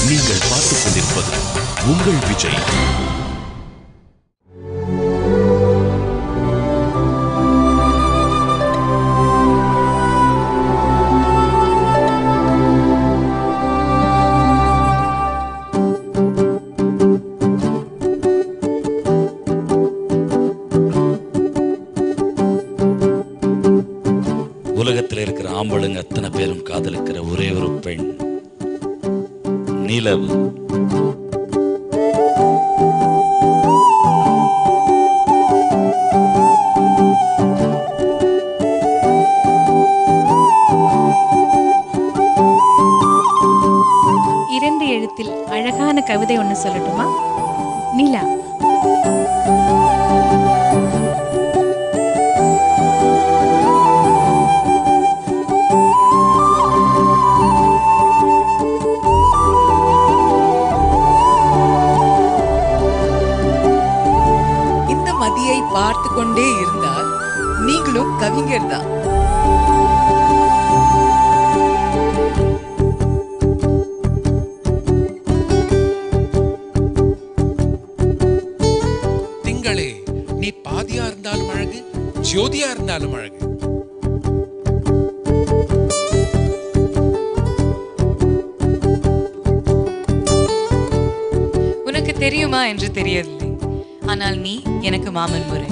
நீங்கள் பார்த்துக் கொண்டிருப்பது உங்கள் விஜய். உலகத்தில் இருக்கிற ஆம்பளுங்க அத்தனை பேரும் காதலிக்கிற ஒரே ஒரு பெண் நிலவு. இரண்டு எழுத்தில் அழகான கவிதை ஒன்று சொல்லட்டுமா? நிலா. பார்த்து கொண்டே இருந்தால் நீங்களும் கவிஞர் தான். திங்களே, நீ பாதியா இருந்தாலும் அழகு, ஜோதியா இருந்தாலும் அழகு. உனக்கு தெரியுமா என்று தெரியவில்லை, ஆனால் நீ எனக்கு மாமன் முறை.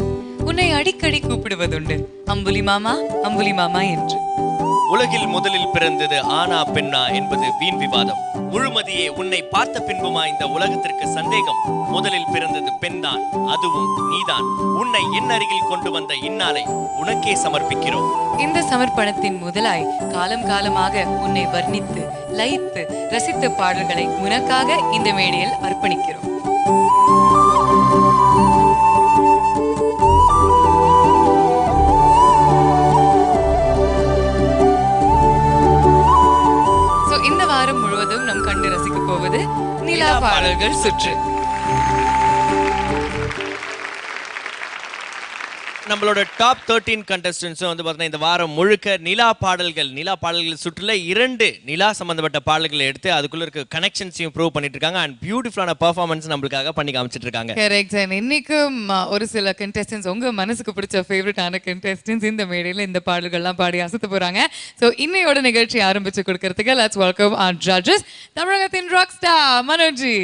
உன்னை அடிக்கடி கூப்பிடுவதுண்டு அம்புலி மாமா, அம்புலி மாமா என்று. உலகில் முதலில் பிறந்தது ஆனா பெண்ணா என்பது வீண் விவாதம். முழுமதியே, உன்னை பார்த்த பின்புமா இந்த உலகத்திற்கு சந்தேகம்? முதலில் பிறந்தது பெண்தான், அதுவும் நீதான். உன்னை என் அருகில் கொண்டு வந்த இந்நாளை உனக்கே சமர்ப்பிக்கிறோம். இந்த சமர்ப்பணத்தின் முதலாய் காலம் காலமாக உன்னை வர்ணித்து லயித்து ரசித்த பாடல்களை உனக்காக இந்த மேடையில் அர்ப்பணிக்கிறோம். இந்த வாரம் முழுவதும் நம் கண்டு ரசிக்க போவது நிலா பாடல்கள் சுற்று. நம்மளோட டாப் 13 கண்டஸ்டன்ஸும் வந்து பார்த்தீங்கன்னா இந்த வாரம் முழுக்க நிலா பாடல்கள் சுற்றுல 2 நிலா சம்பந்தப்பட்ட பாடல்களை எடுத்து அதுக்குள்ள இருக்க கனெக்ஷன்ஸையும் ப்ரூவ் பண்ணிட்டு இருக்காங்க. அண்ட் பியூட்டிஃபுல்லான பெர்ஃபார்மன்ஸ் நம்மளுக்காக பண்ணி காமிச்சிட்டு இருக்காங்க. கரெக்ட். இன்னைக்கும் ஒரு சில கண்டஸ்டன்ஸ், உங்க மனசுக்கு பிடிச்ச ஃபேவரட்டான கண்டஸ்டன்ஸ் இந்த மேடையில இந்த பாடல்கள்லாம் பாடி அசத்த போறாங்க. ஸோ இன்னையோட நிகழ்ச்சி ஆரம்பிச்சு கொடுக்கறதுக்கு லெட்ஸ் வெல்கம் our judges. தமிழகத்தின் rock star Manoji,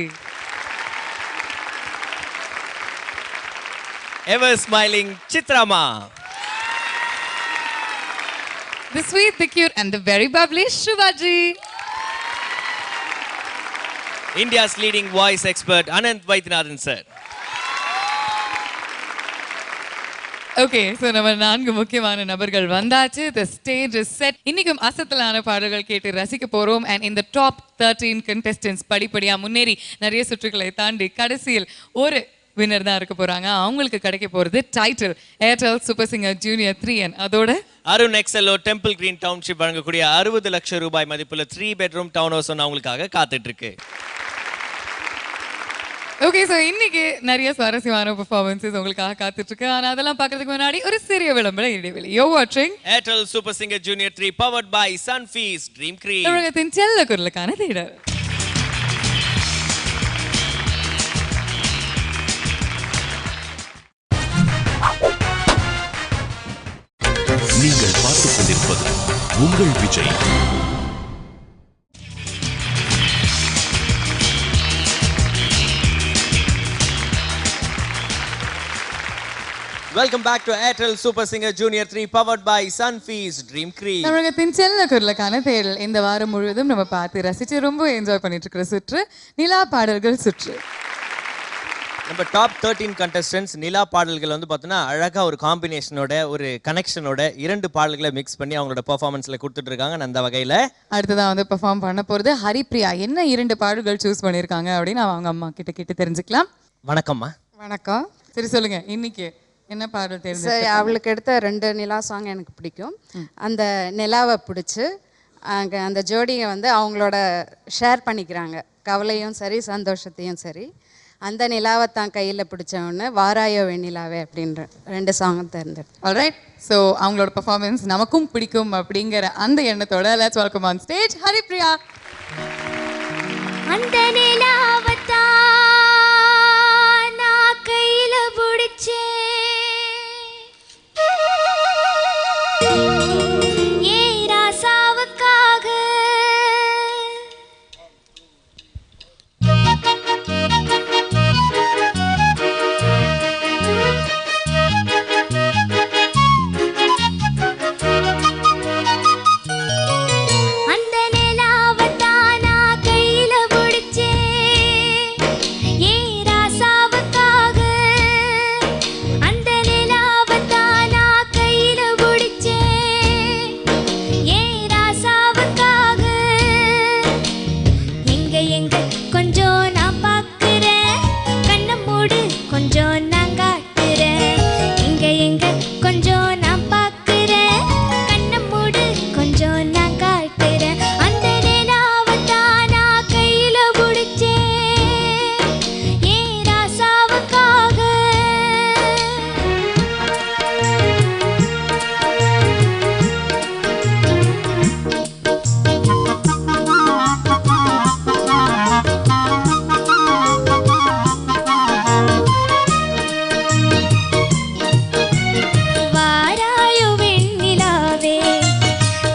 ever smiling Chitrama, the sweet, the cute and the very bubbly Shivaji, India's leading voice expert Ananth Vaidyanathan sir. Okay, so நம்ம 4 முக்கியமான நபர்கள் வந்தாச்சு. The stage is set. இன்னைக்கும் அசத்தலான பாடல்கள் கேட்டு ரசிக்க போறோம். அண்ட் இந்த டாப் 13 கண்டெஸ்டன்ஸ் படிப்படியா முன்னேறி நிறைய சுற்றுகளை தாண்டி கடைசியில் ஒரு வின்னர் தான் இருக்க போறாங்க. அவங்களுக்கு கிடைக்க போறது title Airtel super singer junior 3N. அதோட அருண் எக்ஸலோ டெம்பிள் கிரீன் டவுன்ஷிப் வழங்கக்கூடிய 60 லட்சம் ரூபாய் மதிப்புள்ள 3 பெட்ரூம் டவுன் ஹவுஸ் அவங்களுக்காக காத்துட்டு இருக்கு. ஓகே, ஸோ இன்னைக்கு நிறைய சுவாரஸ்யமான பெர்ஃபார்மன்ஸஸ் உங்களுக்காக காத்துட்டு இருக்கு. ஆனால் அதெல்லாம் பார்க்கறதுக்கு முன்னாடி ஒரு சிறிய விளம்பர இடைவெளி. யூ வாட்சிங் Airtel super singer junior 3 powered by Sunfeast dream cream, தமிழகத்தின் செல்ல குரலுக்கான தேடல். நீங்கள் பார்த்துக் கொண்டிருப்பது உங்கள் Vijay. Welcome back to Airtel super singer junior 3 powered by Sunfeast dream cream. தமிழகத்தின் செல்ல குரலுக்கான தேடல். இந்த வாரம் முழுவதும் நம்ம பார்த்து ரசிச்சு ரொம்ப என்ஜாய் பண்ணிட்டு இருக்கிற சுற்று நிலா பாடல்கள் சுற்று. நம்ம டாப் 13 கண்டஸ்டன்ஸ் நிலா பாடல்கள் வந்து பார்த்தோன்னா அழகாக ஒரு காம்பினேஷனோட ஒரு கனெக்ஷனோட 2 பாடல்களை மிக்ஸ் பண்ணி அவங்களோட பெர்ஃபார்மன்ஸில் கொடுத்துட்டு இருக்காங்க. அந்த வகையில் அடுத்ததான் வந்து பெர்ஃபார்ம் பண்ண போகிறது ஹரிப்ரியா. என்ன 2 பாடல்கள் சூஸ் பண்ணியிருக்காங்க அப்படின்னு அவங்க அம்மா கிட்ட கேட்டு தெரிஞ்சுக்கலாம். வணக்கம்மா. வணக்கம். சரி சொல்லுங்க, இன்னைக்கு என்ன பாடல் தெரிஞ்சு? சரி, அவளுக்கு எடுத்த 2 நிலா சாங் எனக்கு பிடிக்கும். அந்த நிலாவை பிடிச்சி அங்கே அந்த ஜோடியை வந்து அவங்களோட ஷேர் பண்ணிக்கிறாங்க, கவலையும் சரி சந்தோஷத்தையும் சரி. அந்த நிலாவை தான் கையில் பிடிச்சவொன்னு வாராயோ வெண்ணிலாவே அப்படின்ற 2 சாங்கும் தேர்ந்தெடுத்து. ஆல்ரைட், ஸோ அவங்களோட பெர்ஃபார்மன்ஸ் நமக்கும் பிடிக்கும் அப்படிங்கிற அந்த எண்ணத்தோட let's welcome on stage Haripriya. அந்த நிலாவத்தான் நான் கையில பிடிச்சேன் ஏ ராசாவுக்காக அந்த நிலாவத்தான் நான் கையில பிடிச்சேன் ஏ ராசாவுக்காக அந்த நிலாவத்தான் நான் கையில பிடிச்சேன் ஏ ராசாவுக்காக எங்க எங்க கொஞ்சம் நான் பார்க்கிறேன் கண்ணை மூடு கொஞ்சம் நான் காட்டுறேன் எங்க எங்க கொஞ்சம் நான் பார்க்கிறேன் கண்ணை மூடு கொஞ்சம் நான் காட்டுறேன் அந்த நிலாவத்தான் நான் கையில பிடிச்சேன் ஏ ராசாவுக்காக வாராயோ வெண்ணிலாவே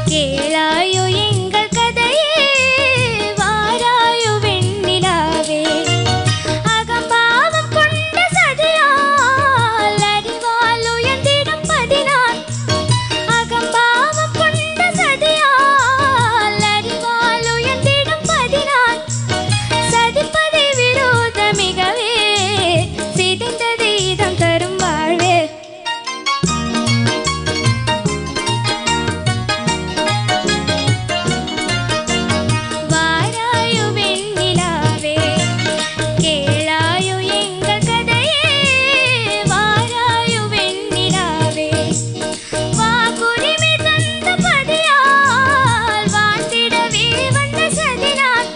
கேளாயோ எங்கள் கதையே வாராயோ வெண்ணிலாவே அகம்பாவம் கொண்ட சதியால் அறிவால் உயர்ந்திடும் பதினான் அகம்பாவம் கொண்ட சதியால் அறிவால் உயர்ந்திடும் பதினான் சதிப்பதை விரோதமிகவே சிதைந்தது இதம் தரும் வாழ்வே வாராயோ வெண்ணிலாவே கேளாயோ எங்கள் கதையே வாராயோ வெண்ணிலாவே வாக்குரிமை தந்த பதியால் வாழ்ந்திடவே வந்த சதினான்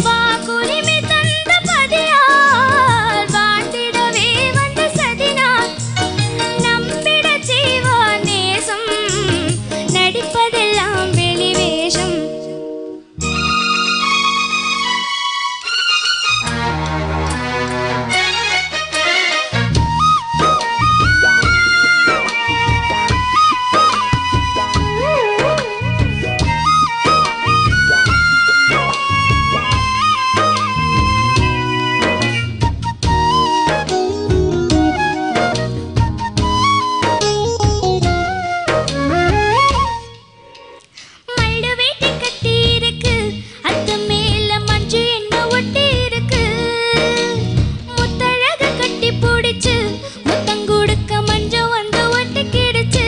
வாக்குரிமை தந்த பதியால் வாழ்ந்திடவே வந்த சதினான் நம்பிடச் செய்வான் நேசம் நடிப்பதெல்லாம் வெளிவேஷம் மல்லு வேட்டி கட்டி இருக்கு அது மேல மஞ்சு என்ன ஒட்டி இருக்கு முத்தழக கட்டி பிடிச்சு முத்தங்குடுக்க மஞ்சள் வந்து ஒட்டிக்கிடுச்சு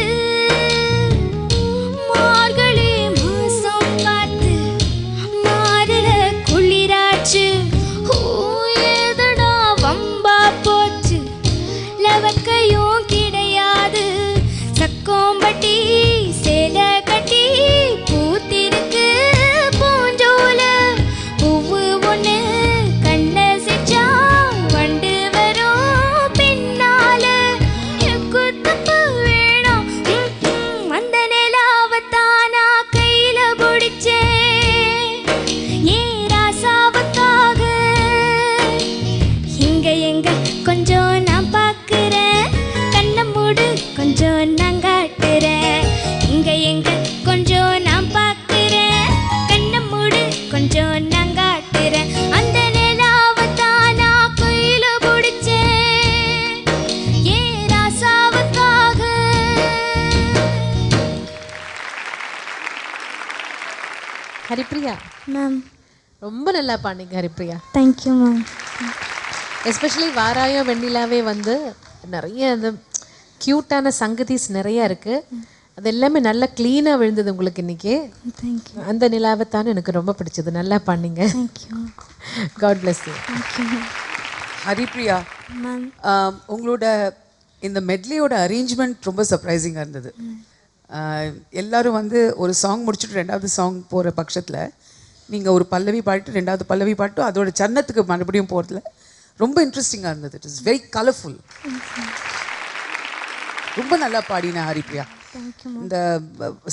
மார்கழி மாசம் பார்த்து மாறுற குளிராச்சு ஓ ஏதடா வம்பா போச்சு லவக்கையும் கிடையாது சக்கோம்பட்டி சேலை கட்டி பூத்திருக்கு பூஞ்சோல பூவு ஒண்ணு கண்ண செஞ்சா வண்டு வரும் பின்னால எக்குத்தப்பு வேணும் அந்த நிலாவத்தான் நான் கையில பிடிச்சேன் ஏ ராசாவுக்காக எங்க எங்க கொஞ்சம் நான் பார்க்கிறேன் கண்ணை மூடு கொஞ்சம் நான் காட்டுறேன் இங்க எங்க கொஞ்சம் நான் பார்க்கிறேன் கண்ணை மூடு கொஞ்சம் நான் காட்டுறேன் அந்த நிலாவத்தான் நான் கையில பிடிச்சேன் ஏ ராசாவுக்காக ஹரிப்ரியா மேம் ரொம்ப நல்லா பாடிங்க ஹரிப்ரியா. Thank you ma'am. எஸ்பெஷலி வாராயோ வெண்ணிலாவே வந்து நிறைய அந்த க்யூட்டான சங்கதிஸ் நிறைய இருக்கு. அது எல்லாமே நல்லா க்ளீனாக விழுந்தது உங்களுக்கு இன்னைக்கு. தேங்க்யூ. அந்த நிலாவைத்தான் எனக்கு ரொம்ப பிடிச்சது. நல்லா பாடிங்க. Thank you. God bless you. Thank you Haripriya ma'am. உங்களோட இந்த மெட்லியோட அரேஞ்ச்மெண்ட் ரொம்ப சர்ப்ரைசிங்காக இருந்தது. எல்லாரும் வந்து ஒரு சாங் முடிச்சுட்டு ரெண்டாவது சாங் போகிற பட்சத்தில் நீங்கள் ஒரு பல்லவி பாடிட்டு ரெண்டாவது பல்லவி பாட்டு அதோட சன்னத்துக்கு மறுபடியும் போகிறதுல ரொம்ப இன்ட்ரெஸ்டிங்காக இருந்தது. It is very colourful. ரொம்ப நல்லா பாடினா ஹரிப்ரியா. இந்த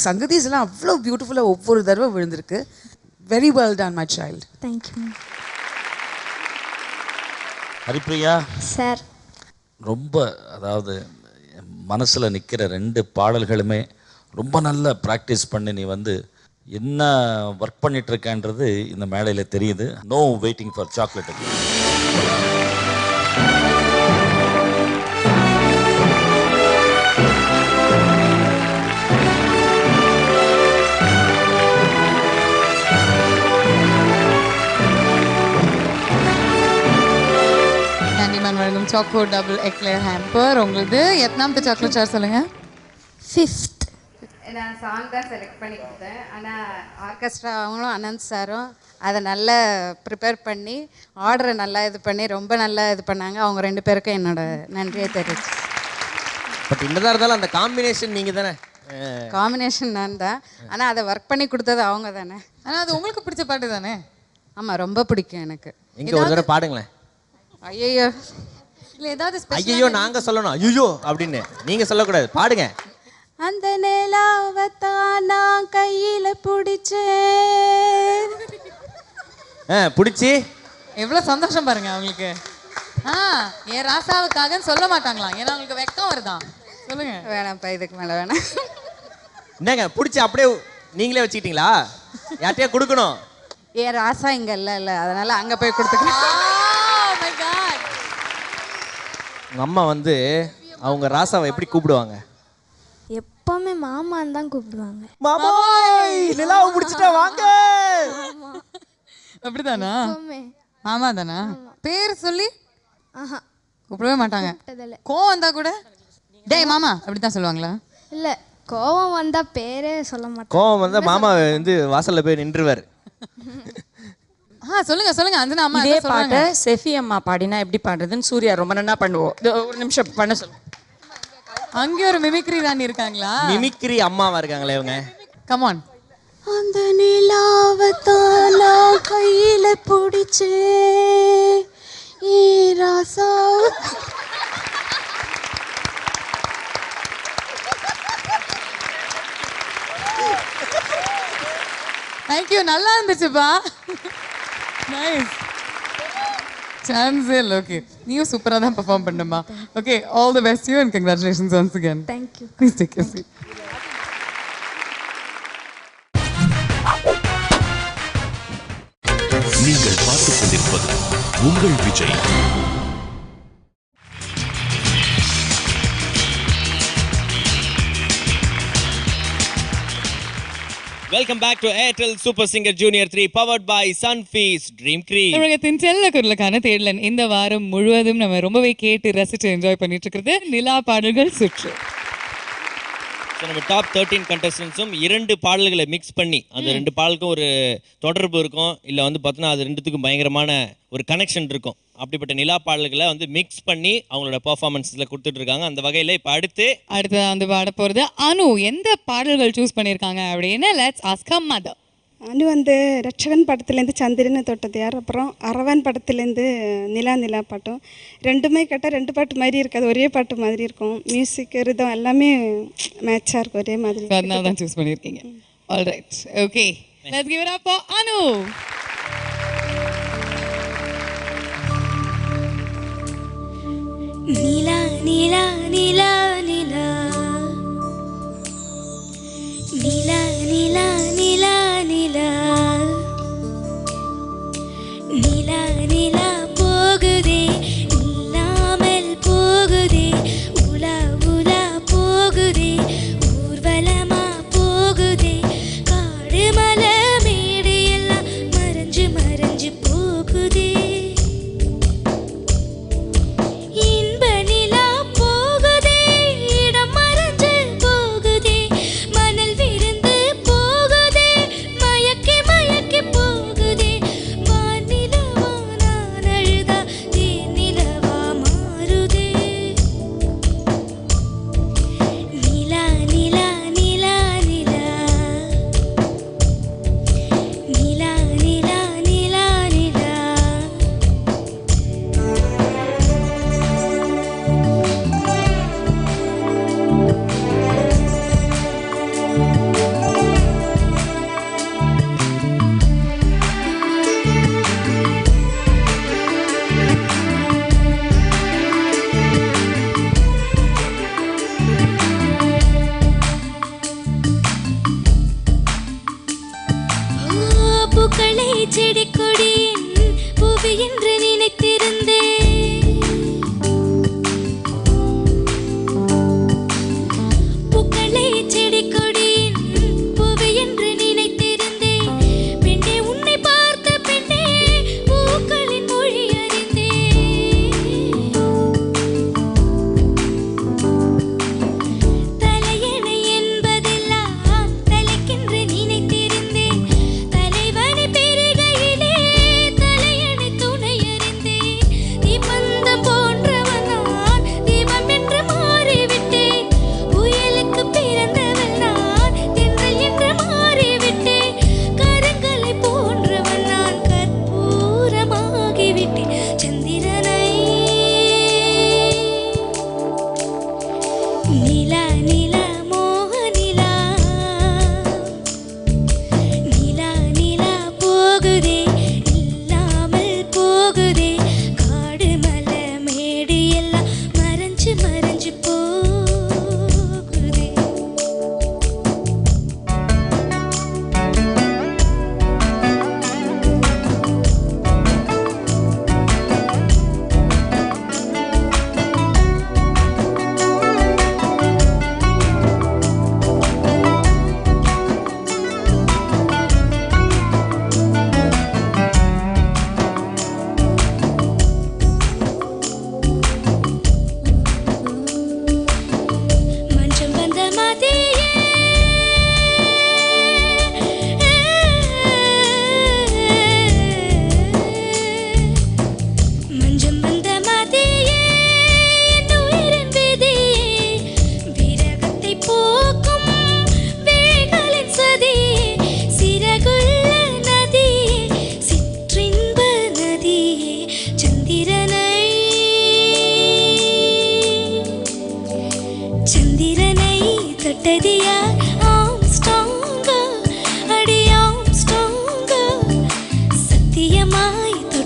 சங்கதிஸ் எல்லாம் அவ்வளோ பியூட்டிஃபுல்லாக ஒவ்வொரு தடவை விழுந்திருக்கு. Very well done, my child. Thank you. Haripriya sir ரொம்ப அதாவது மனசில் நிற்கிற 2 பாடல்களுமே ரொம்ப நல்லா ப்ராக்டிஸ் பண்ணி நீ வந்து என்ன ஒர்க் பண்ணிகிட்ருக்கேன்றது இந்த மேடையில் தெரியுது. No waiting for chocolate. Candyman வழங்கும் சாக்கோ டபுள் எக்லேர் ஹேம்பர். உங்களுக்கு எத்தனாமத்து சாக்லேட் சார் சொல்லுங்க? 5th. நான் சாங் தான் செலக்ட் பண்ணி கொடுத்தேன். ஆனால் ஆர்கெஸ்ட்ராவும் அனந்த் சாரும் அதை நல்லா ப்ரிப்பேர் பண்ணி ஆர்டரை நல்லா இது பண்ணி ரொம்ப நல்லா இது பண்ணாங்க. அவங்க 2 பேருக்கும் என்னோட நன்றியை தெரிவிச்சு. பட் என்னதான் இருந்தாலும் அந்த காம்பினேஷன் நீங்கள் தானே? காம்பினேஷன் நான் தான், ஆனால் அதை ஒர்க் பண்ணி கொடுத்தது அவங்க தானே. ஆனால் அது உங்களுக்கு பிடிச்ச பாட்டு தானே? ஆமாம், ரொம்ப பிடிக்கும் எனக்கு. எங்கே ஒரு தடவை பாடுங்களேன். ஐயோ இல்லை ஏதாவது ஐயோ நாங்கள் சொல்லணும் ஐயோ அப்படின்னு நீங்கள் சொல்லக்கூடாது, பாடுங்க. அந்த நிலாவத்தான் நான் கையில் பிடிச்சேன். பிடிச்சி எவ்வளோ சந்தோஷம் பாருங்க அவங்களுக்கு. என் ராசாவுக்காகன்னு சொல்ல மாட்டாங்களாம், ஏன்னா அவங்களுக்கு வெக்கம் வருதான். சொல்லுங்க. வேணாம்ப்பா, இதுக்கு மேலே வேணாம். என்னங்க பிடிச்சி அப்படியே நீங்களே வச்சுக்கிட்டீங்களா? யார்ட்டையா கொடுக்கணும்? என் ராசா இங்கே இல்லை, அதனால் அங்கே போய் கொடுத்துக்கிறேன். உங்கள் அம்மா வந்து அவங்க ராசாவை எப்படி கூப்பிடுவாங்க? எப்பவுமே மாமான்னு தான் கூப்பிடுவாங்க. மாமாய் நிலாவை பிடிச்சிட்டா வாங்க. அப்படிதானா? எப்பவுமே மாமா தானா? பேர் சொல்லி கூப்பிடவே மாட்டாங்க. கூப்பிட்டதில்ல. கோவம் வந்தா கூட டேய் மாமா அப்படிதான் சொல்லுவாங்களா? இல்லை, கோவம் வந்தால் பேரே சொல்ல மாட்டேன். கோவம் வந்தால் மாமா வந்து வாசலில் போய் நின்றுவார். சொல்லுங்க சொல்லுங்க. அஞ்சனா அம்மா இதே பாட்டை செஃபி அம்மா பாடினா எப்படி பாடுறதுன்னு சூர்யா ரொம்ப நல்லா பண்ணுவோம். ஒரு நிமிஷம் பண்ண சொல்லுங்க. அங்கே ஒரு மிமிக்ரி ராணி இருக்காங்களா? மிமிக்ரி அம்மாவா இருக்காங்களே இவங்க. Come on. அந்த நிலாவத்தான் நான் கையில் பிடிச்சேன் ஏ ராசா. தேங்க்யூ, நல்லா இருந்துச்சுப்பா. நைஸ். சான்ஸே இல்லை. ஓகே, நீயும் சூப்பராக தான் பெர்ஃபார்ம் பண்ணுமா. Okay, all the best you and congratulations once again. Thank you. Please take your seat. நீங்கள் பார்த்துக் கொண்டிருப்பது உங்கள் Vijay. Welcome back to Airtel super singer junior 3 powered by Sunfeast dream cream. தமிழகத்தின் செல்ல குரலுக்கான தேடலன் இந்த வாரம் முழுவதும் நம்ம ரொம்பவே கேட்டு ரசிச்சு என்ஜாய் பண்ணிட்டு இருக்கிறது நிலா பாடல்கள் சுற்று. நம்ம டாப் 13 கண்டஸ்டன்ஸும் 2 பாடல்களை மிக்ஸ் பண்ணி அந்த 2 பாடலுக்கும் ஒரு தொடர்பு இருக்கும், இல்லை வந்து பார்த்தோன்னா அது 2த்துக்கும் பயங்கரமான ஒரு கனெக்ஷன் இருக்கும். அப்படிப்பட்ட நிலா பாடல்களை வந்து மிக்ஸ் பண்ணி அவங்களோட பர்ஃபார்மன்ஸில் கொடுத்துட்டு இருக்காங்க. அந்த வகையில் இப்போ அடுத்ததாக வந்து பாட போகிறது அனு. எந்த பாடல்கள் சூஸ் பண்ணியிருக்காங்க அப்படின்னு லெட்ஸ் ஆஸ்க் ஹர் மதர். அனு வந்து ரட்சகன் படத்துலேருந்து சந்திரனை தொட்டது யார், அப்புறம் அரவன் படத்துலேருந்து நிலா நிலா பாட்டும். ரெண்டுமே கேட்டால் 2 பாட்டு மாதிரி இருக்காது, ஒரே பாட்டு மாதிரி இருக்கும். மியூசிக் ரிதம் எல்லாமே மேட்சாக இருக்கும், ஒரே மாதிரி. அதனால தான் சூஸ் பண்ணியிருக்கீங்க. All right, okay, let's give it up for Anu. நீலா நீலா நீலா நீலா நீலா நீலா நீலா நீலா நீலா நீலா போகுதே இல்லாமல் போகுதே உலா உலா போகுதே ஊர்வலமா போகுதே காடு மலை மேடு எல்லாம்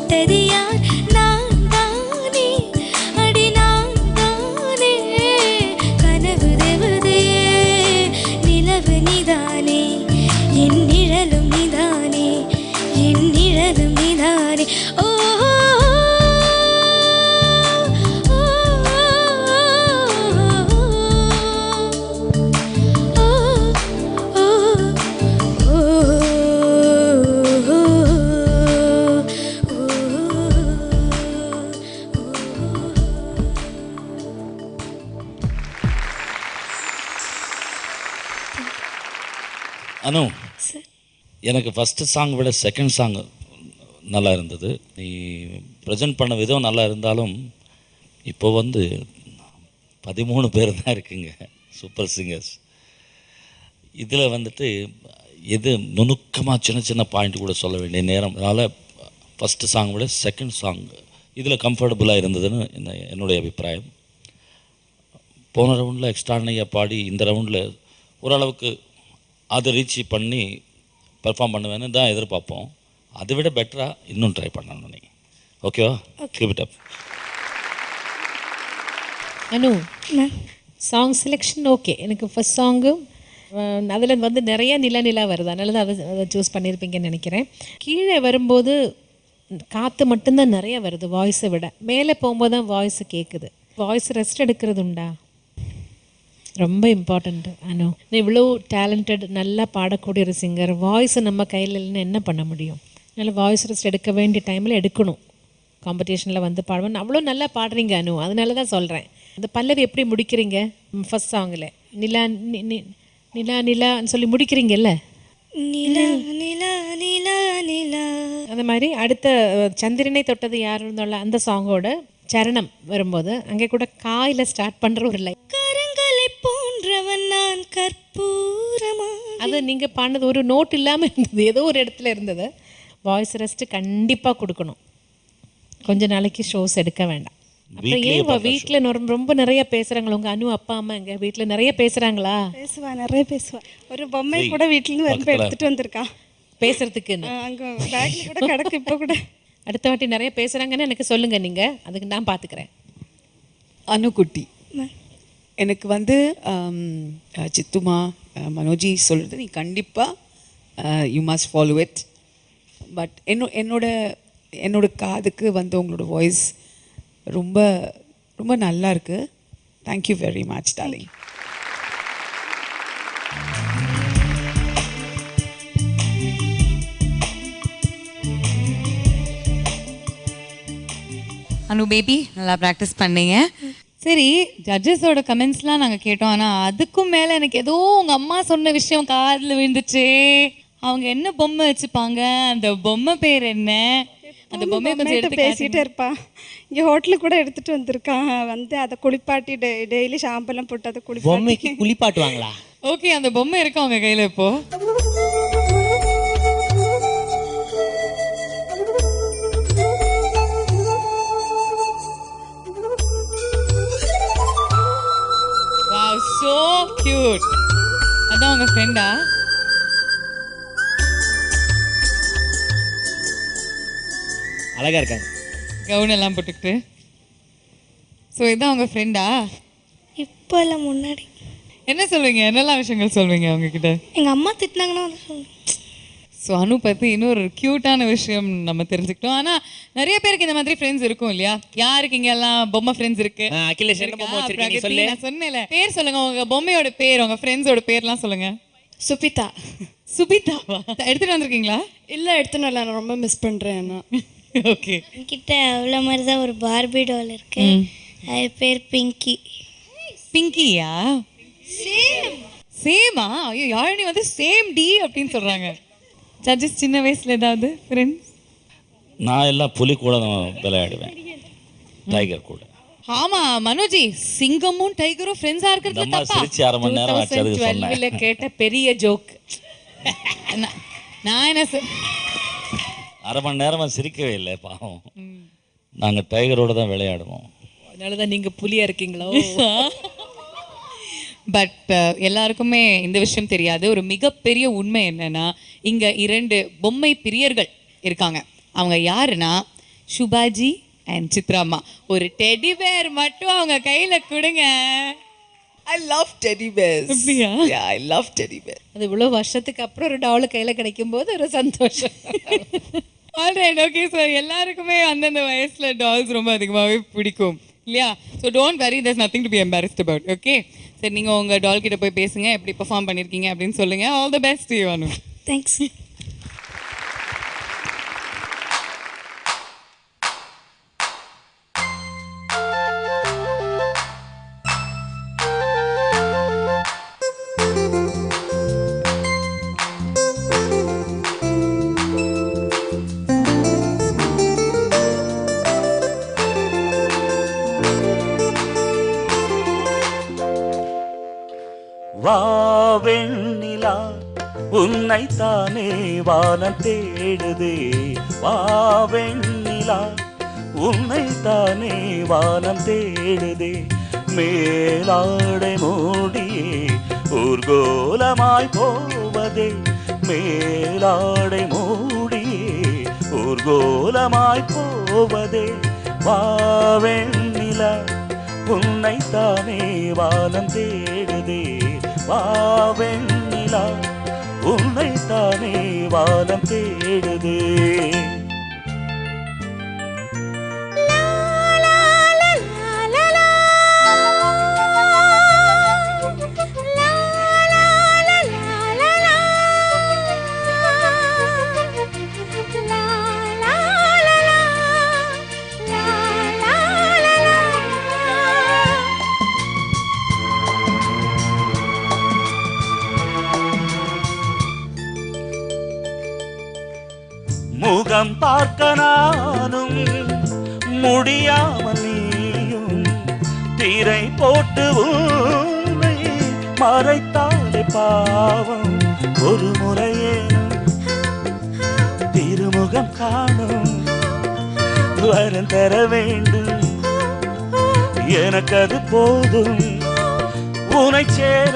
தொட்டது யார்? நான் தானே, அடி நான் தானே. கனவு தேவதே, நிலவு நீதானே, என் நிழலும் நீதானே, என் நிழலும் நீதானே. ஓ அனு, எனக்கு ஃபஸ்ட்டு சாங் விட செகண்ட் சாங் நல்லா இருந்தது. நீ ப்ரெசென்ட் பண்ண விதம் நல்லா இருந்தாலும் இப்போ 13 பேர் தான் இருக்குங்க சூப்பர் சிங்கர்ஸ். இதில் எது நுணுக்கமாக சின்ன சின்ன பாயிண்ட் கூட சொல்ல வேண்டிய நேரம். அதனால் ஃபஸ்ட்டு சாங் விட செகண்ட் சாங் இதில் கம்ஃபர்டபுளாக இருந்ததுன்னு என்னுடைய அபிப்பிராயம். போன ரவுண்டில் எக்ஸ்ட்ரானியாக பாடி இந்த ரவுண்டில் ஓரளவுக்கு அதை ரீச் பண்ணி பெர்ஃபார்ம் பண்ணுவேன்னு தான் எதிர்பார்ப்போம். அதை விட பெட்டராக இன்னும் ட்ரை பண்ணணும் நீங்கள். ஓகேவா? Keep it up. Anu, song selection okay. எனக்கு ஃபஸ்ட் சாங்கு அதில் நிறைய நிலா வருது, அதனால தான் அதை சூஸ் பண்ணியிருப்பீங்கன்னு நினைக்கிறேன். கீழே வரும்போது காற்று மட்டும்தான் நிறைய வருது வாய்ஸை விட. மேலே போகும்போது தான் வாய்ஸு கேட்குது. வாய்ஸ் ரெஸ்ட் எடுக்கிறது உண்டா? ரொம்ப இம்பார்ட்டண்ட்டு. அனு, இவ்வளோ டேலண்டட், நல்லா பாடக்கூடிய ஒரு சிங்கர். வாய்ஸ் நம்ம கையில் இல்லைன்னு என்ன பண்ண முடியும்? அதனால் வாய்ஸ் ரெஸ்ட் எடுக்க வேண்டிய டைமில் எடுக்கணும். காம்படிஷனில் பாடுவேன். அவ்வளோ நல்லா பாடுறீங்க அனு, அதனால தான் சொல்கிறேன். அந்த பல்லவி எப்படி முடிக்கிறீங்க ஃபஸ்ட் சாங்கில்? நிலா நிலா நிலான்னு சொல்லி முடிக்கிறீங்கல்ல, நிலா நிலா நிலா நிலா. அந்த மாதிரி அடுத்த சந்திரனை தொட்டது யாருன்னு அந்த சாங்கோட சரணம் வரும்போது அங்கே கூட காயில் ஸ்டார்ட் பண்ணுற ஒரு லைன், கரங்களை போன்றவன் நான் கற்பூரமா. அது நீங்கள் பாடினது ஒரு நோட் இல்லாமல் இருந்தது, ஏதோ ஒரு இடத்துல இருந்தது. வாய்ஸ் ரெஸ்ட்டு கண்டிப்பாக கொடுக்கணும். கொஞ்ச நாளைக்கு ஷோஸ் எடுக்க வேண்டாம். அப்புறம் ஏன் வீட்டில் ரொம்ப நிறைய பேசுகிறாங்களா? உங்கள் அனு அப்பா அம்மா எங்கள் வீட்டில் நிறைய பேசுகிறாங்களா? பேசுவா, நிறைய பேசுவா. ஒரு பொம்மை கூட வீட்டிலேருந்து வரும்போது எடுத்துகிட்டு வந்திருக்கா பேசுறதுக்கு. அங்கே பேக்கில் கூட கிடக்கு இப்போ கூட. அடுத்த வாட்டி நிறைய பேசுகிறாங்கன்னு எனக்கு சொல்லுங்கள் நீங்கள், அதுக்கு நான் பார்த்துக்கிறேன். அனுக்குட்டி, எனக்கு சித்துமா மனோஜி சொல்கிறது நீ கண்டிப்பாக you must follow it. But என்னோட காதுக்கு உங்களோட வாய்ஸ் ரொம்ப ரொம்ப நல்லா இருக்குது. Thank you very much darling. Anu baby, நல்லா ப்ராக்டிஸ் பண்ணீங்க. சரி, ஜட்ஜஸோட கமெண்ட்ஸ்லாம் நாங்கள் கேட்டோம். ஆனால் அதுக்கும் மேலே எனக்கு ஏதோ உங்கள் அம்மா சொன்ன விஷயம் காதில் விழுந்துச்சு. அவங்க என்ன பொம்மை வச்சுப்பாங்க, அந்த பொம்மை பேர் என்ன? அந்த பொம்மையை கொஞ்சம் எடுத்து பேசிகிட்டே இருப்பா. இங்கே ஹோட்டலுக்கு கூட எடுத்துகிட்டு வந்திருக்கான். அதை குளிப்பாட்டி டெய்லி ஷாம்பெல்லாம் போட்டு அதை பொம்மைக்கு குளிப்பாட்டுவாங்களா? ஓகே, அந்த பொம்மை இருக்கா உங்கள் கையில் இப்போ? Wow, so cute. அதான் உங்கள் ஃப்ரெண்டா? அழகா இருக்காங்க, கவுன் எல்லாம் போட்டுக்கிட்டு. ஸோ இதான் உங்கள் ஃப்ரெண்டா? இப்போ இல்லை, முன்னாடி. என்ன சொல்வீங்க, என்னெல்லாம் விஷயங்கள் சொல்வீங்க அவங்கக்கிட்ட? எங்கள் அம்மா திட்டினாங்கன்னா அதை சொல்லுவேன். ஸோ அனு பற்றி இன்னொரு க்யூட்டான விஷயம் நம்ம தெரிஞ்சுக்கிட்டோம். ஆனால் நிறைய பேருக்கு இந்த மாதிரி ஃப்ரெண்ட்ஸ் இருக்கும் இல்லையா? யாருக்கு இங்கே எல்லாம் பொம்மை ஃப்ரெண்ட்ஸ் இருக்கு? அகிலேஷ் என்ன பொம்மை வச்சிருக்கீங்க சொல்லு. நான் சொன்னேன்ல, பேர் சொல்லுங்க, உங்கள் பொம்மையோட பேர், உங்கள் ஃப்ரெண்ட்ஸோட பேர்லாம் சொல்லுங்க. சுபிதா. சுபிதாவா? எடுத்துகிட்டு வந்திருக்கீங்களா? இல்லை, எடுத்துன்னு வரல, நான் ரொம்ப மிஸ் பண்ணுறேன். அண்ணா ஓகே. என்கிட்ட அவ்வளோ மாதிரி தான் ஒரு பார்பி டால் இருக்கு. அது பேர் பிங்கி. பிங்கியா? சேமா? ஐயோ, யாழினி சேம் டி அப்படின்னு சொல்கிறாங்க. ஜட்ஜஸ் சின்ன வயசில் ஏதாவது ஃப்ரெண்ட்ஸ்? நான் எல்லாம் புலி கூட விளையாடுவேன், டைகர் கூட. ஆமா மனோஜி, சிங்கமும் டைகரும் ஃப்ரெண்ட்ஸா இருக்கிறது தப்பா? சிரிச்சு 1/2 மணி நேரம் ஆச்சு அதுக்கு சொன்னேன். 2012 கேட்ட பெரிய ஜோக். நான் என்ன 1/2 மணி நேரமா சிரிக்கவே இல்லை பாவம். நாங்க டைகரோட தான் விளையாடுவோம். அதனால தான் நீங்க புலியா இருக்கீங்களோ? பட் எல்லாருக்குமே இந்த விஷயம் தெரியாது. ஒரு மிகப்பெரிய உண்மை என்னன்னா, இங்க 2 பொம்மை பிரியர்கள் இருக்காங்க. அவங்க யாருன்னா, சுபாஜி அண்ட் சித்ராம்மா. ஒரு டெடி பேர் மட்டும் அவங்க கையில கொடுங்க. I love teddy bears. அப்படியா? Yeah, I love teddy bears. அது இவ்வளோ வருஷத்துக்கு அப்புறம் ஒரு டால் கையில் கிடைக்கும் போது ஒரு சந்தோஷம். Alright, okay sir. எல்லாருக்குமே அந்தந்த வயசுல டால்ஸ் ரொம்ப அதிகமாகவே பிடிக்கும் இல்லையா? So don't worry, there's nothing to be embarrassed about. Okay, சரி, நீங்கள் உங்கள் டால் கிட்ட போய் பேசுங்க, எப்படி பெர்ஃபார்ம் பண்ணியிருக்கீங்க அப்படின்னு சொல்லுங்க. All the best to you Anu. Thanks. வாவெண்ணிலா உன்னைத்தானே வானம் தேடுதே, வாவெண்ணிலா உன்னைத்தானே வானம் தேடுதே, மேலாடை மூடியே ஊர்கோலமாய் போவதே, மேலாடை மூடியே ஊர்கோலமாய் போவதே, வாவெண்ணிலா உன்னைத்தானே வானம் தேடுதே, வாவெண்ணிலா உன்னைத்தானே வானம் தேடுதே. முகம் பார்க்க நானும் முடியாமல் நீயும் திரை போட்டு உன்னை மறைத்தாலே பாவம், ஒரு முறையேனும் திருமுகம் காணும் வரம் தர வேண்டும், எனக்கு அது போதும் உனை சேர.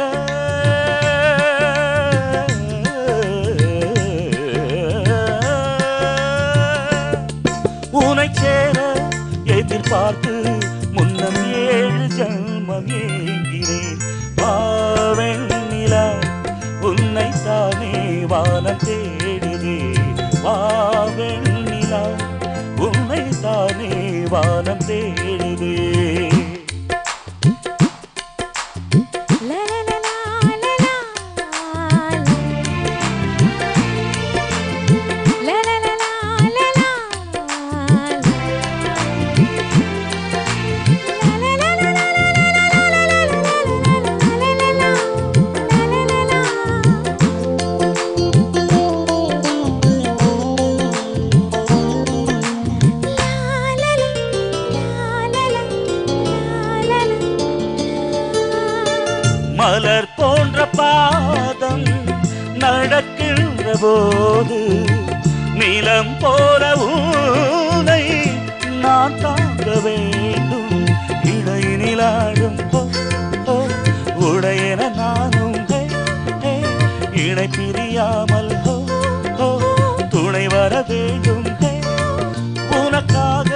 உனை சேர எதிர்பார்த்து முன்னம் 7 ஜன்மம் ஏங்கினேன், வாவெண்ணிலா உன்னைத்தானே வானம் தேடுதே, வாவெண்ணிலா உன்னைத்தானே வானம் தேடுதே. மலர் போன்ற பாதம் நடக்கின்ற போது நிலம் போல உன்னை நான் தாங்க வேண்டும், இடையினிலாடும் உடையன நானும் இணை பிரியாமல் துணை வர வேண்டும் உனக்காக.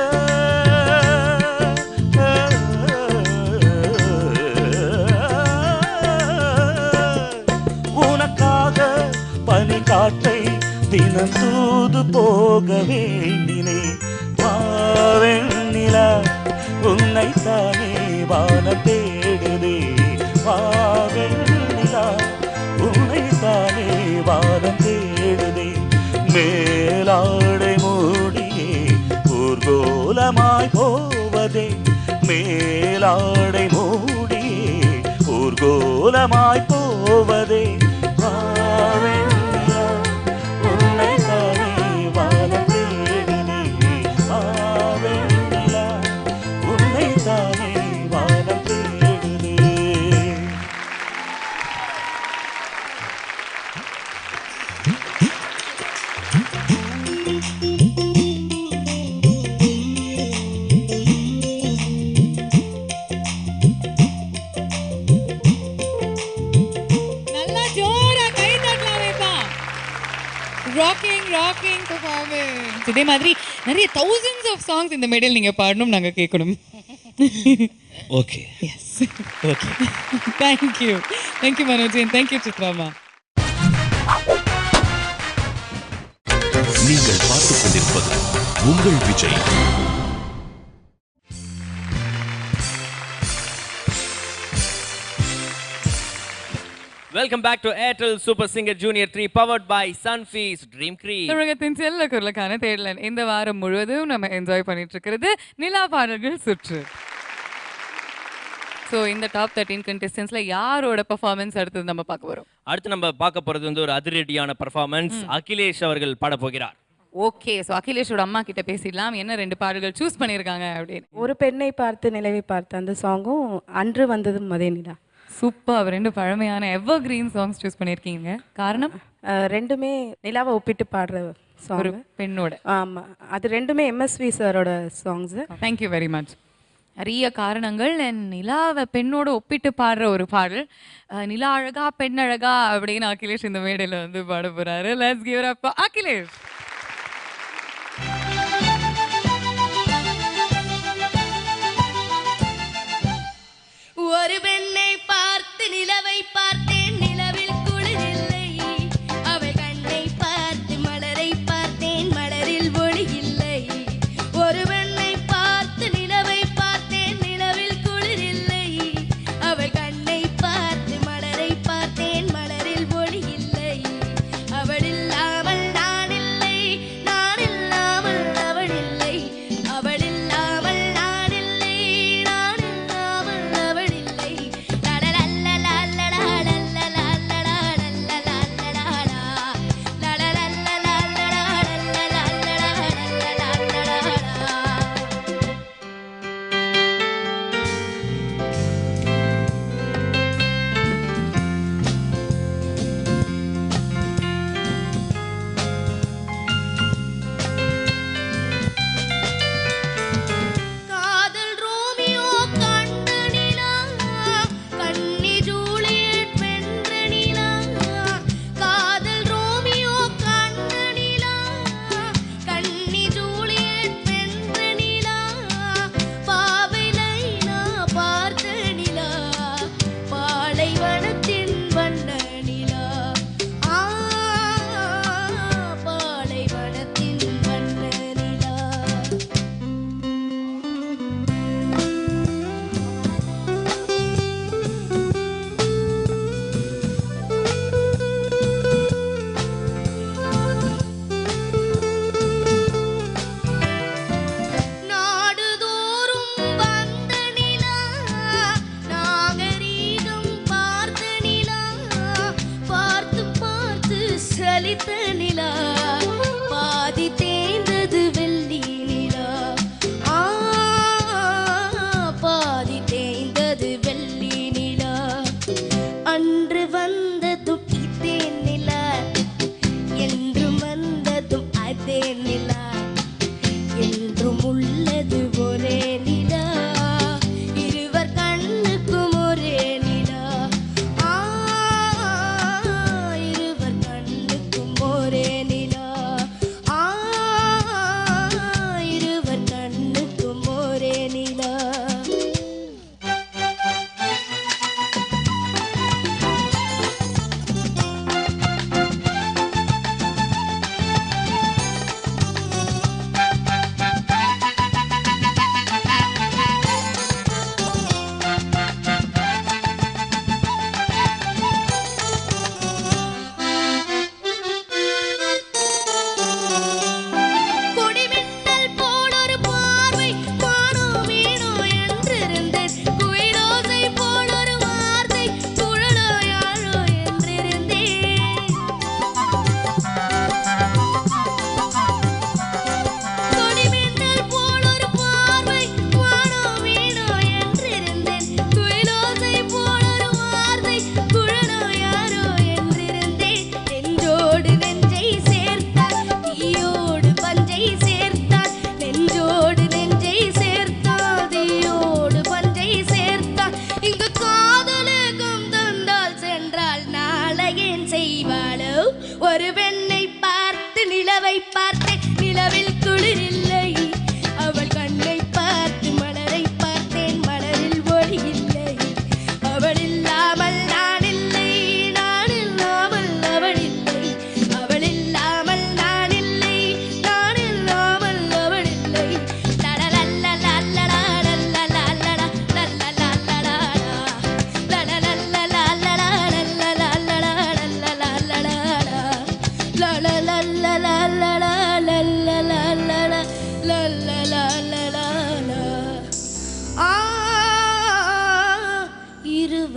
பனி காற்றை தினம் தூது போக வேண்டினேன், வாவெண்ணிலா உன்னைத்தானே வானம் தேடுதே, வாவெண்ணிலா உன்னைத்தானே வானம் தேடுதே, மேலாடை மூடியே ஊர்கோலமாய் போவதே, மேலாடை மூடியே ஊர்கோலமாய் போவதே, வாவெண்ணிலா உன்னைத்தானே வானம் தேடுதே, வாவெண்ணிலா உன்னைத்தானே வானம் தேடுதே. Rocking performance. இதே மாதிரி நிறைய thousands of songs இந்த மேடையில் நீங்க பாடணும் நாங்க கேட்கணும். Okay yes okay thank you Manoj and thank you சித்ராமா. நீங்கள் பார்த்துக் கொண்டிருப்பது உங்கள் Vijay. Welcome back to Airtel super singer junior 3 powered by Sunfeast dream cream. தமிழகத்தின் செல்ல குரலுக்கான தேடலன் இந்த வாரம் முழுவதும் நம்ம என்ஜாய் பண்ணிட்டு இருக்கிறது நிலா பாடல்கள் சுற்று. ஸோ இந்த டாப் 13 கண்டெஸ்டன்ஸ்ல யாரோட பெர்ஃபார்மன்ஸ் அடுத்தது நம்ம பார்க்க போறோம்? அடுத்து நம்ம பார்க்க போறது வந்து ஒரு அதிரடியான பெர்ஃபார்மன்ஸ். அகிலேஷ் அவர்கள் பாட போகிறார். ஓகே, ஸோ அகிலேஷோட அம்மா கிட்ட பேசிடலாம் என்ன 2 பாடல்கள் சூஸ் பண்ணியிருக்காங்க அப்படின்னு. ஒரு பெண்ணை பார்த்து நிலவை பார்த்து அந்த சாங்கும் அன்று வந்ததும் மதே நிலா. சூப்பர், 2 பழமையான எவர் கிரீன் சாங்ஸ் சூஸ் பண்ணியிருக்கீங்க. காரணம்? ரெண்டுமே நிலாவை ஒப்பிட்டு பாடுற ஒரு சாங் பெண்ணோட. ஆமாம், அது ரெண்டுமே எம்எஸ்வி சாரோட சாங்ஸு. Thank you very much. நிறைய காரணங்கள் அண்ட் நிலாவை பெண்ணோட ஒப்பிட்டு பாடுற ஒரு பாடல். நிலா அழகா பெண் அழகா அப்படின்னு அகிலேஷ் இந்த மேடையில் வந்து பாட போறாரு. Let's give it up for Akhilesh. ஒரு பெண்ணை பார்த்து நிலவை பார்த்தேன், நிலவில் குளிரில்லை. அவள் கண்ணை பார்த்து மலரை பார்த்தேன், மலரில் ஒளி இல்லை. ஒரு பெண்ணை பார்த்து நிலவை பார்த்தேன், நிலவில் குளிரில்லை. அவள் கண்ணை பார்த்து மலரை பார்த்தேன், மலரில் ஒளி இல்லை. அவள் இல்லாமல் நான் இல்லை,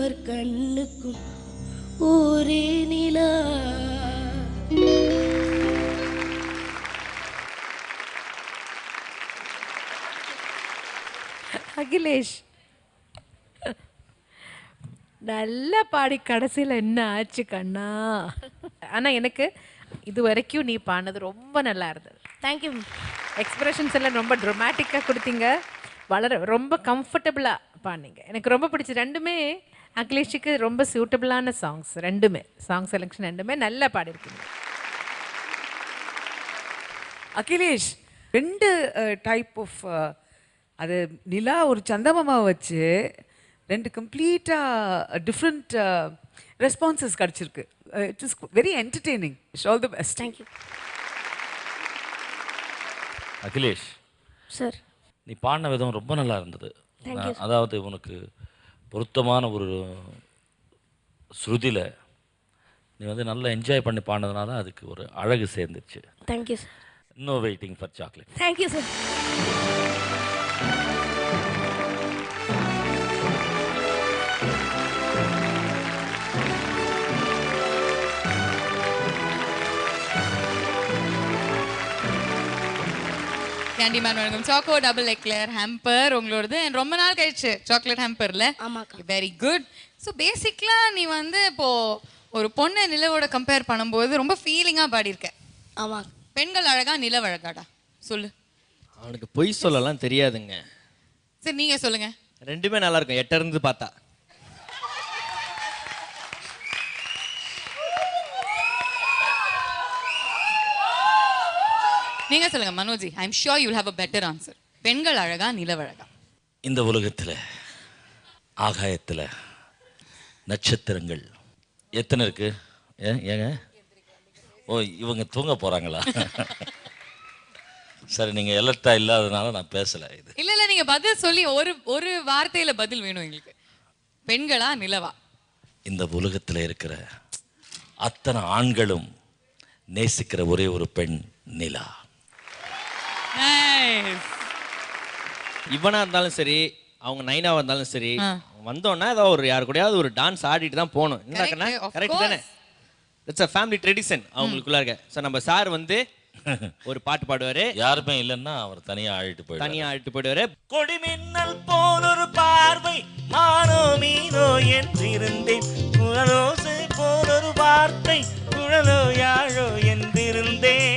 இருவர் கண்ணுக்கும் ஒரே நிலா. அகிலேஷ் நல்லா பாடி கடைசியில் என்ன ஆச்சு கண்ணா? ஆனால் எனக்கு இது வரைக்கும் நீ பாடினது ரொம்ப நல்லா இருந்தது. தேங்க்யூ. எக்ஸ்பிரஷன்ஸ் எல்லாம் ரொம்ப ட்ரமாட்டிக்காக கொடுத்தீங்க. ரொம்ப கம்ஃபர்டபுளாக பாடினீங்க. எனக்கு ரொம்ப பிடிச்சி. ரெண்டுமே அகிலேஷுக்கு ரொம்ப சூட்டபிளான சாங்ஸ். ரெண்டுமே சாங் செலெக்ஷன் ரெண்டுமே நல்லா பாடியிருக்கீங்க. அகிலேஷ் 2 டைப் ஆஃப் அது நிலா ஒரு சந்தமாமாவை வச்சு 2 கம்ப்ளீட்டாக டிஃப்ரெண்ட் ரெஸ்பான்சஸ் கிடச்சிருக்கு. It is very entertaining. All the best. Thank you Akhilesh sir. நீ பாடின விதம் ரொம்ப நல்லா இருந்தது. Thank you. அதாவது உனக்கு பொருத்தமான ஒரு ஸ்ருதியில் நீ வந்து நல்லா என்ஜாய் பண்ணி பாடினதுனால அதுக்கு ஒரு அழகு சேர்ந்துச்சு. Thank you sir. இன்னும் waiting for chocolate. Thank you sir. Candyman வழங்கும் சாக்கோ டபுள் எக்லேர் ஹேம்பர் உங்களோடது. ரொம்ப நாள் கழிச்சு சாக்லேட் ஹேம்பர்ல. ஆமாக்கா. Very good. ஸோ பேசிக்கலாக நீ வந்து இப்போ ஒரு பொண்ணை நிலவோட கம்பேர் பண்ணும்போது ரொம்ப ஃபீலிங்காக பாடியிருக்க. ஆமாம். பெண்கள் அழகா நிலவு அழகாடா சொல்லு. அவனுக்கு பொய் சொல்லலாம் தெரியாதுங்க. சரி நீங்க சொல்லுங்க. ரெண்டுமே நல்லா இருக்கும் எட்ட இருந்து பார்த்தா. நீங்க சொல்லுங்க Manoji. I am sure you will have a better answer. பெண்கள் அழகா நிலவு அழகா? இந்த உலகத்தில் ஆகாயத்தில் நட்சத்திரங்கள் எத்தனை இருக்கு? ஏங்க ஓ இவங்க தூங்க போகிறாங்களா? சரி நீங்கள் எலர்ட்டா இல்லாததுனால நான் பேசலை. இது இல்ல இல்ல நீங்க பதில் சொல்லி ஒரு வார்த்தையில பதில் வேணும் எங்களுக்கு. பெண்களா நிலவா? இந்த உலகத்தில் இருக்கிற அத்தனை ஆண்களும் நேசிக்கிற ஒரே ஒரு பெண் நிலா. இவனா இருந்தாலும் சரி அவங்க நைனாவா இருந்தாலும் சரி வந்தோன்னா ஏதோ ஒரு யாரு கூடயாவது ஒரு டான்ஸ் ஆடிட்டு தான் போகணும். என்ன கரெக்ட் தானே? இட்ஸ் அ ஃபேமிலி ட்ரெடிஷன் அவங்களுக்குள்ள இருக்க. ஸோ நம்ம சார் வந்து ஒரு பாட்டு பாடுவாரு. யாருமே இல்லைன்னா அவர் தனியாக ஆடிட்டு போயிடுவாரு. கொடிமின்னல் போல் ஒரு பார்வை மானோ மீனோ என்றிருந்தேன். குழலோசை போல் ஒரு வார்த்தை குழலோ யாழோ என்றிருந்தேன்.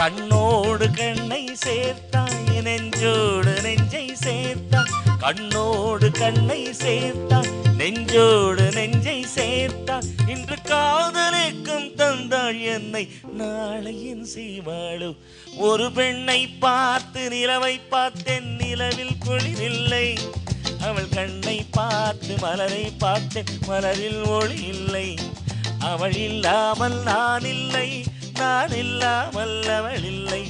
கண்ணோடு கண்ணை சேர்த்தாய் நெஞ்சோடு நெஞ்சை சேர்த்தாய். கண்ணோடு கண்ணை சேர்த்தாய் நெஞ்சோடு நெஞ்சை சேர்த்தாய். இன்று காதலிக்கும் தந்தாள் என்னை நாளை என் செய்வாளோ. ஒரு பெண்ணை பார்த்து நிலவை பார்த்தேன் நிலவில் குளிரில்லை. அவள் கண்ணை பார்த்து மலரை பார்த்தேன் மலரில் ஒளி இல்லை. அவள் இல்லாமல் நான் இல்லை நான் இல்லாமல் அவள் இல்லை.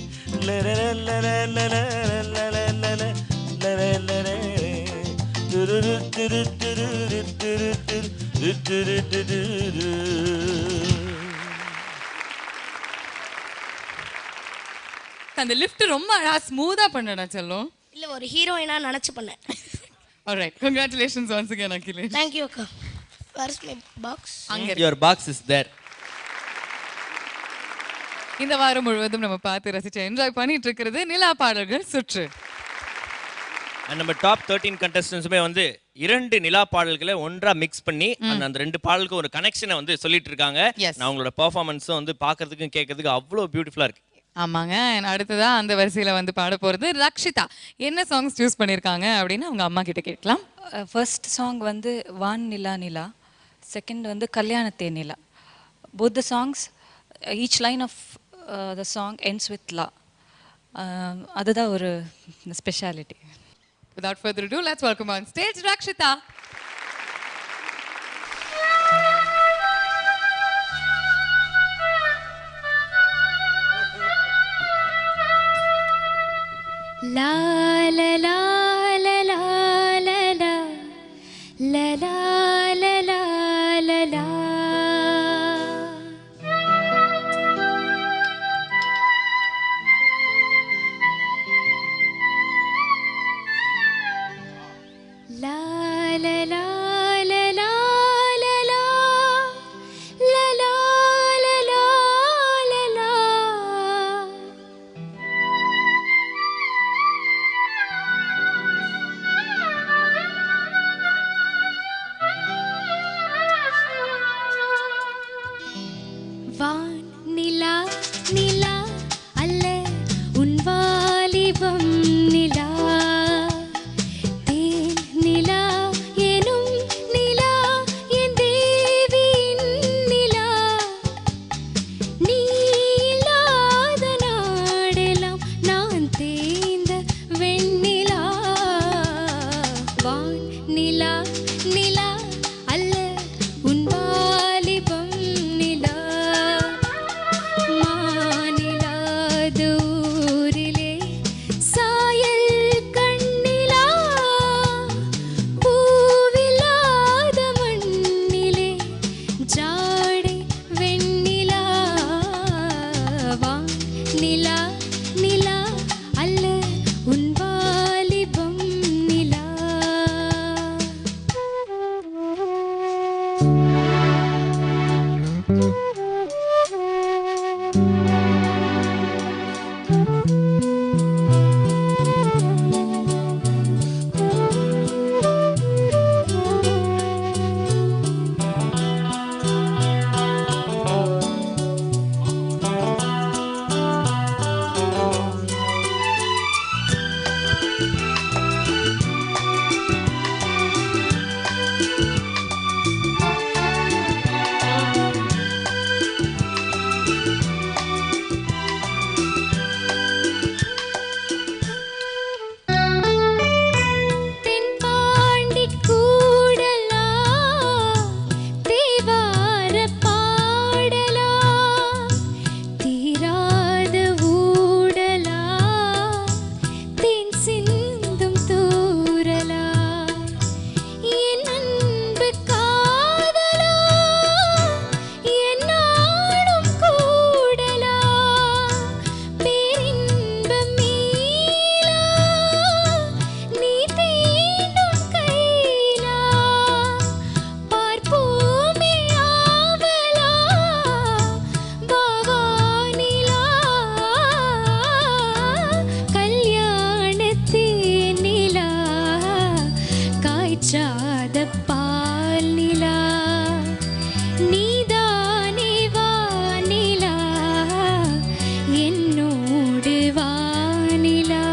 அந்த லிஃப்ட் ரொம்ப அழகா ஸ்மூதா பண்ணடா செல்லம். இல்ல ஒரு ஹீரோயினா நினைச்சு பண்ணேன். Alright, congratulations once again Akhilesh. Thank you அக்கா. Where's my box? Your box is there. இந்த வாரம் முழுவதும் நம்ம பார்த்து ரசிச்சு என்ஜாய் பண்ணிட்டு இருக்கிறது நிலா பாடல்கள் சுற்று. நம்ம டாப் 13 கண்டஸ்டன்ஸுமே வந்து 2 நிலா பாடல்களை ஒன்றா மிக்ஸ் பண்ணி அந்த 2 பாடலுக்கு ஒரு கனெக்ஷனை வந்து சொல்லிட்டு இருக்காங்க. நான் உங்களோட பெர்ஃபார்மன்ஸும் வந்து பார்க்கறதுக்கும் கேட்கறதுக்கு அவ்வளோ பியூட்டிஃபுல்லாக இருக்கு. ஆமாங்க. அடுத்ததா அந்த வரிசையில் வந்து பாட போகிறது ரக்ஷிதா. என்ன சாங்ஸ் சூஸ் பண்ணியிருக்காங்க அப்படின்னு அவங்க அம்மா கிட்ட கேட்கலாம். ஃபர்ஸ்ட் சாங் வந்து வான் நிலா நிலா, செகண்ட் வந்து கல்யாணத்தே நிலா. Both the songs each line of the song ends with லா. அதுதான் ஒரு speciality. Without further ado, let's welcome on stage Rakshita. La la la la la la la la la la la la la. நிலா நிலா அல்ல உன் வாலிபம் நிலா தேன் நிலா எனும் நிலா என் தேவியின் நிலா நீ இல்லாத நாடெல்லாம் நான் தேய்ந்த வெண்ணிலா வான் நிலா நிலா அல்ல உன் வாலிபம் நிலா மாநிலாத ஊரிலே சாயல் கண்ணிலா பூவில்லாத மண்ணிலே ஜாடை வெண்ணிலா வான் நிலா நிலா அல்ல உன் வாலிபம் நிலா தென்பாண்டி கூடலா தேவார பாடலா தீராத ஊடலா தேன் சிந்தும் தூரலா என் அன்பு காதலா என் நாடும் கூடலா பேரின்பம் மீளா நீ தீண்டும் கைலா பார்ப்போமே ஆவலா பவானிலா கல்யாணத்தேன் நிலா காய்ச்சாத பால் நிலா நீதானே வானிலா என்னோடு வானிலா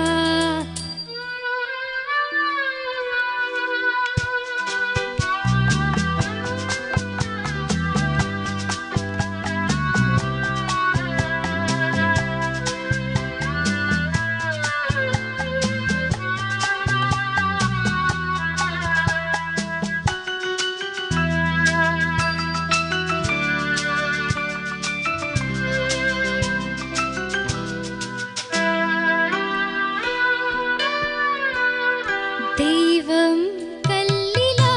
தெய்வம் கல்லிலா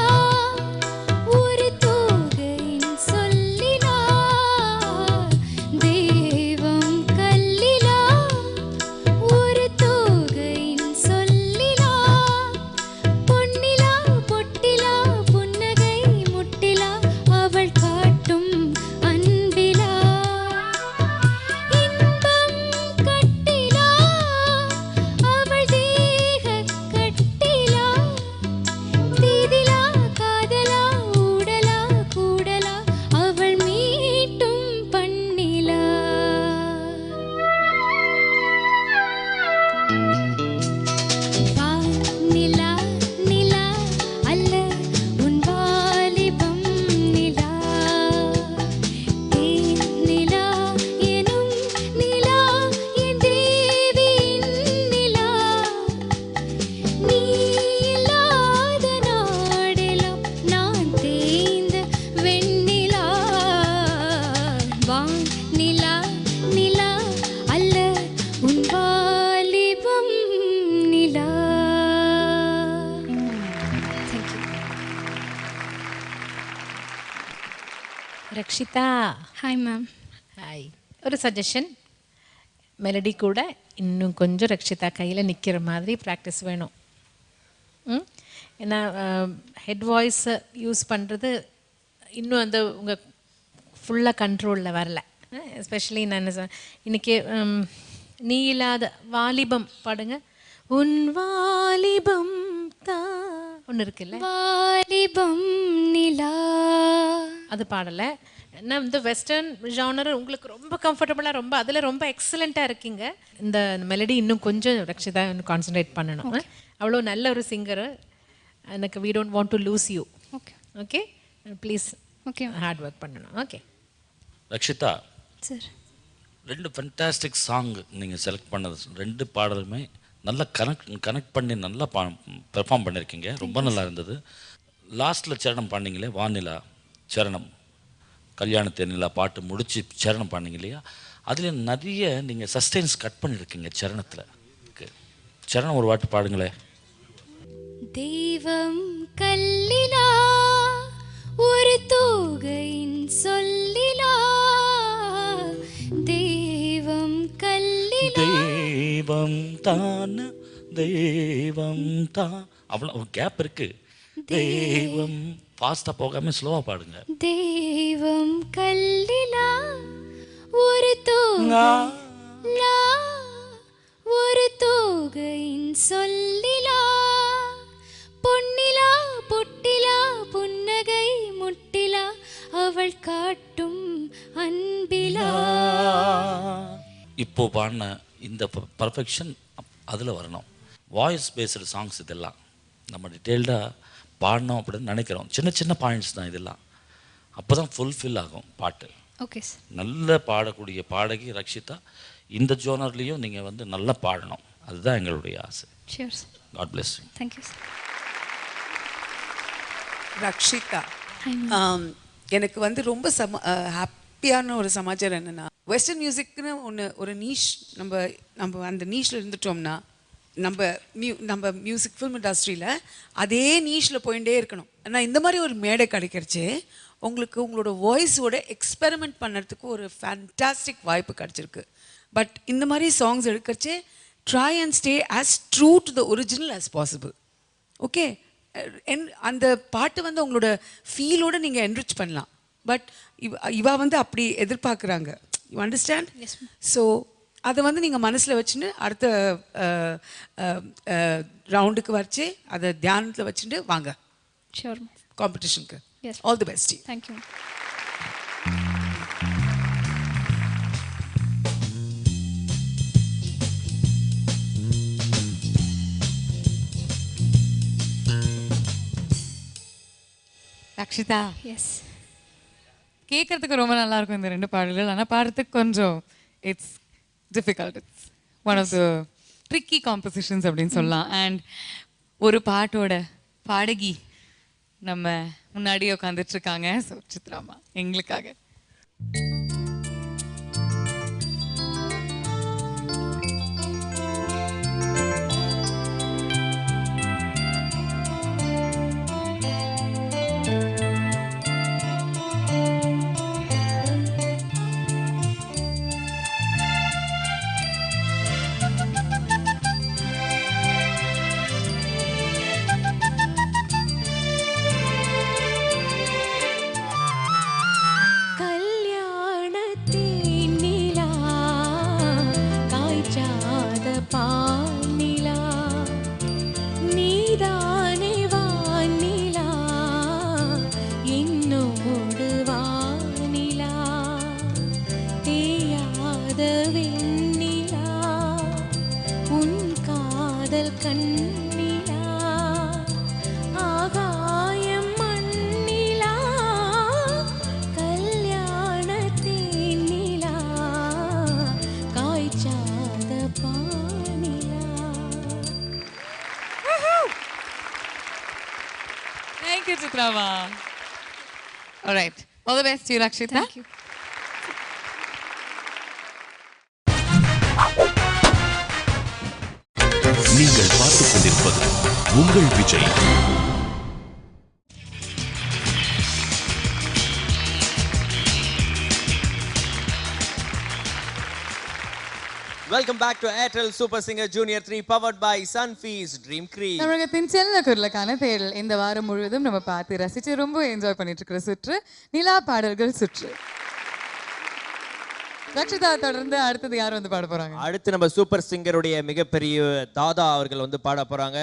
ஒரு தோகையின் சொல்லிலா தெய்வம் கல்லிலா ஒரு தோகையின் சொல்லிலா பொன்னிலா பொட்டிலா புன்னகை முட்டிலா அவள் காட்டும் அன்பிலா இன்பம் கட்டிலா அவள் தேக கட்டிலா தீதிலா காதலா ஊடலா கூடலா அவள் மீட்டும் பண்ணிலா வான் நிலா நிலா அல்ல உன் வாலிபம் நிலா தேன் நிலா எனும் நிலா என் தேவியின் நிலா நீ இல்லாத நாடெல்லாம் நான் தேய்ந்த வெண்ணிலா வான் நிலா நிலா அல்ல உன் வாலிபம் நிலா ரக்ஷிதா ஹாய் மேம் ஹாய் ஒரு சஜஷன் மெலடி கூட இன்னும் கொஞ்சம் ரக்ஷிதா கையில் நிற்கிற மாதிரி ப்ராக்டிஸ் வேணும் ஏன்னா ஹெட் வாய்ஸை யூஸ் பண்ணுறது இன்னும் அந்த உங்கள் ஃபுல்லாக கண்ட்ரோலில் வரல எஸ்பெஷலி நான் இன்றைக்கி நீ இல்லாத வாலிபம் பாடுங்க உன் வாலிபம் தா ஒன்று இருக்குல்ல வாலிபம் நிலா அது பாடலை நான் இந்த வெஸ்டர்ன் ஜானர் உங்களுக்கு ரொம்ப கம்ஃபர்டபுளாக ரொம்ப அதில் ரொம்ப எக்ஸலண்ட்டாக இருக்கீங்க. இந்த மெலடி இன்னும் கொஞ்சம் ரக்ஷிதா இன்னும் கான்சன்ட்ரேட் பண்ணணும். அவ்வளோ நல்ல ஒரு சிங்கரு. எனக்கு we don't want to lose you. Okay please hard work பண்ணணும். Okay Rakshita sir, 2 fantastic song நீங்கள் செலக்ட் பண்ணது 2 பாடலுமே நல்லா கனெக்ட் பண்ணி நல்லா பெர்ஃபார்ம் பண்ணியிருக்கீங்க. ரொம்ப நல்லா இருந்தது. லாஸ்ட்டில் சரணம் பாண்டிங்களே, வானிலா சரணம், கல்யாணத்தை நிலா பாட்டு முடித்து சரணம் பாண்டிங்க இல்லையா, அதில் நிறைய நீங்கள் சஸ்டெயின்ஸ் கட் பண்ணியிருக்கீங்க சரணத்தில். சரணம் ஒரு பாட்டு பாடுங்களே. தெய்வம் கல்லிலா ஒரு தோகையின் சொல்லிலா, தெய்வம் கல்லிலா தெய்வம் தான் தெய்வம் தான், அவ்வளோ கேப் இருக்கு. தெய்வம் ஃபாஸ்ட்டாக போகாமல் ஸ்லோவாக பாடுங்க. தெய்வம் கல்லிலா ஒரு தோகைலா, ஒரு தோகையின் சொல்லிலா, பொன்னிலா பொட்டிலா புன்னகை முட்டிலா, அவள் காட்டும் அன்பிலா. இப்போ பாடின இந்த பர்ஃபெக்ஷன் அதில் வரணும். வாய்ஸ் பேஸ்டு சாங்ஸ் இதெல்லாம் நம்ம டீட்டெயில்டாக பாடணும் அப்படின்னு நினைக்கிறோம். சின்ன சின்ன பாயிண்ட்ஸ் தான் இதெல்லாம். அப்போ தான் ஃபுல்ஃபில் ஆகும் பாட்டு. Okay sir. நல்ல பாடக்கூடிய பாடகி ரக்ஷிதா. இந்த ஜோனர்லேயும் நீங்கள் வந்து நல்லா பாடணும். அதுதான் எங்களுடைய ஆசை. Sure sir. God bless you. Thank you sir. Rakshita, எனக்கு வந்து ரொம்ப ஹாப்பியான ஒரு சமாச்சாரம் என்னென்னா, வெஸ்டர்ன் மியூசிக்னு ஒரு நீஷ் நம்ம அந்த நீஷில் இருந்துட்டோம்னா நம்ம மியூசிக் ஃபில்ம் இண்டஸ்ட்ரியில் அதே நீஷில் போயிட்டே இருக்கணும். ஆனால் இந்த மாதிரி ஒரு மேடை கிடைக்கிறச்சு உங்களுக்கு உங்களோட வாய்ஸோட எக்ஸ்பெரிமெண்ட் பண்ணுறதுக்கு ஒரு ஃபேண்டாஸ்டிக் வாய்ப்பு கிடச்சிருக்கு. பட் இந்த மாதிரி சாங்ஸ் எடுக்கிறச்சே try and stay as true to the original as possible. Okay, அந்த பாட்டு வந்து உங்களோட ஃபீலோடு நீங்கள் என்ரிச் பண்ணலாம். பட் இவா வந்து அப்படி எதிர்பார்க்குறாங்க. You understand? ஸோ அதை வந்து நீங்கள் மனசில் வச்சுன்னு அடுத்த ரவுண்டுக்கு வச்சு அதை தியானத்தில் வச்சுட்டு வாங்க. ஷியோர். காம்படிஷனுக்கு all the best. Thank you. Rakshita, yes, கேட்கறதுக்கு ரொம்ப நல்லா இருக்கும் இந்த 2 பாடல்கள். ஆனால் பாடுறதுக்கு கொஞ்சம் it's difficult. It's one of the tricky compositions அப்படின்னு சொல்லலாம். அண்ட் ஒரு பாட்டோட பாடகி நம்ம முன்னாடியே உட்காந்துட்டு இருக்காங்க. ஸோ சித்ராமா எங்களுக்காக. Thank you, Chitrama. All right. All the best to you, Rakshita. Thank you. நீங்கள் பார்த்துக் கொண்டிருப்பது உங்கள் Vijay. Welcome back to Airtel Super Singer Junior 3 powered by Sunfeast Dream Cream. தமிழகத்தின் செல்ல குரலுக்கான தேடல் இந்த வாரம் முழுவதும் நம்ம பார்த்து ரசிச்சு ரொம்ப என்ஜாய் பண்ணிட்டு இருக்கிற சுற்று நிலா பாடல்கள் சுற்று. ரக்ஷிதா தொடர்ந்து அடுத்தது யார் வந்து பாட போறாங்க? அடுத்து நம்ம சூப்பர் சிங்கருடைய மிகப்பெரிய தாதா அவர்கள் வந்து பாட போறாங்க.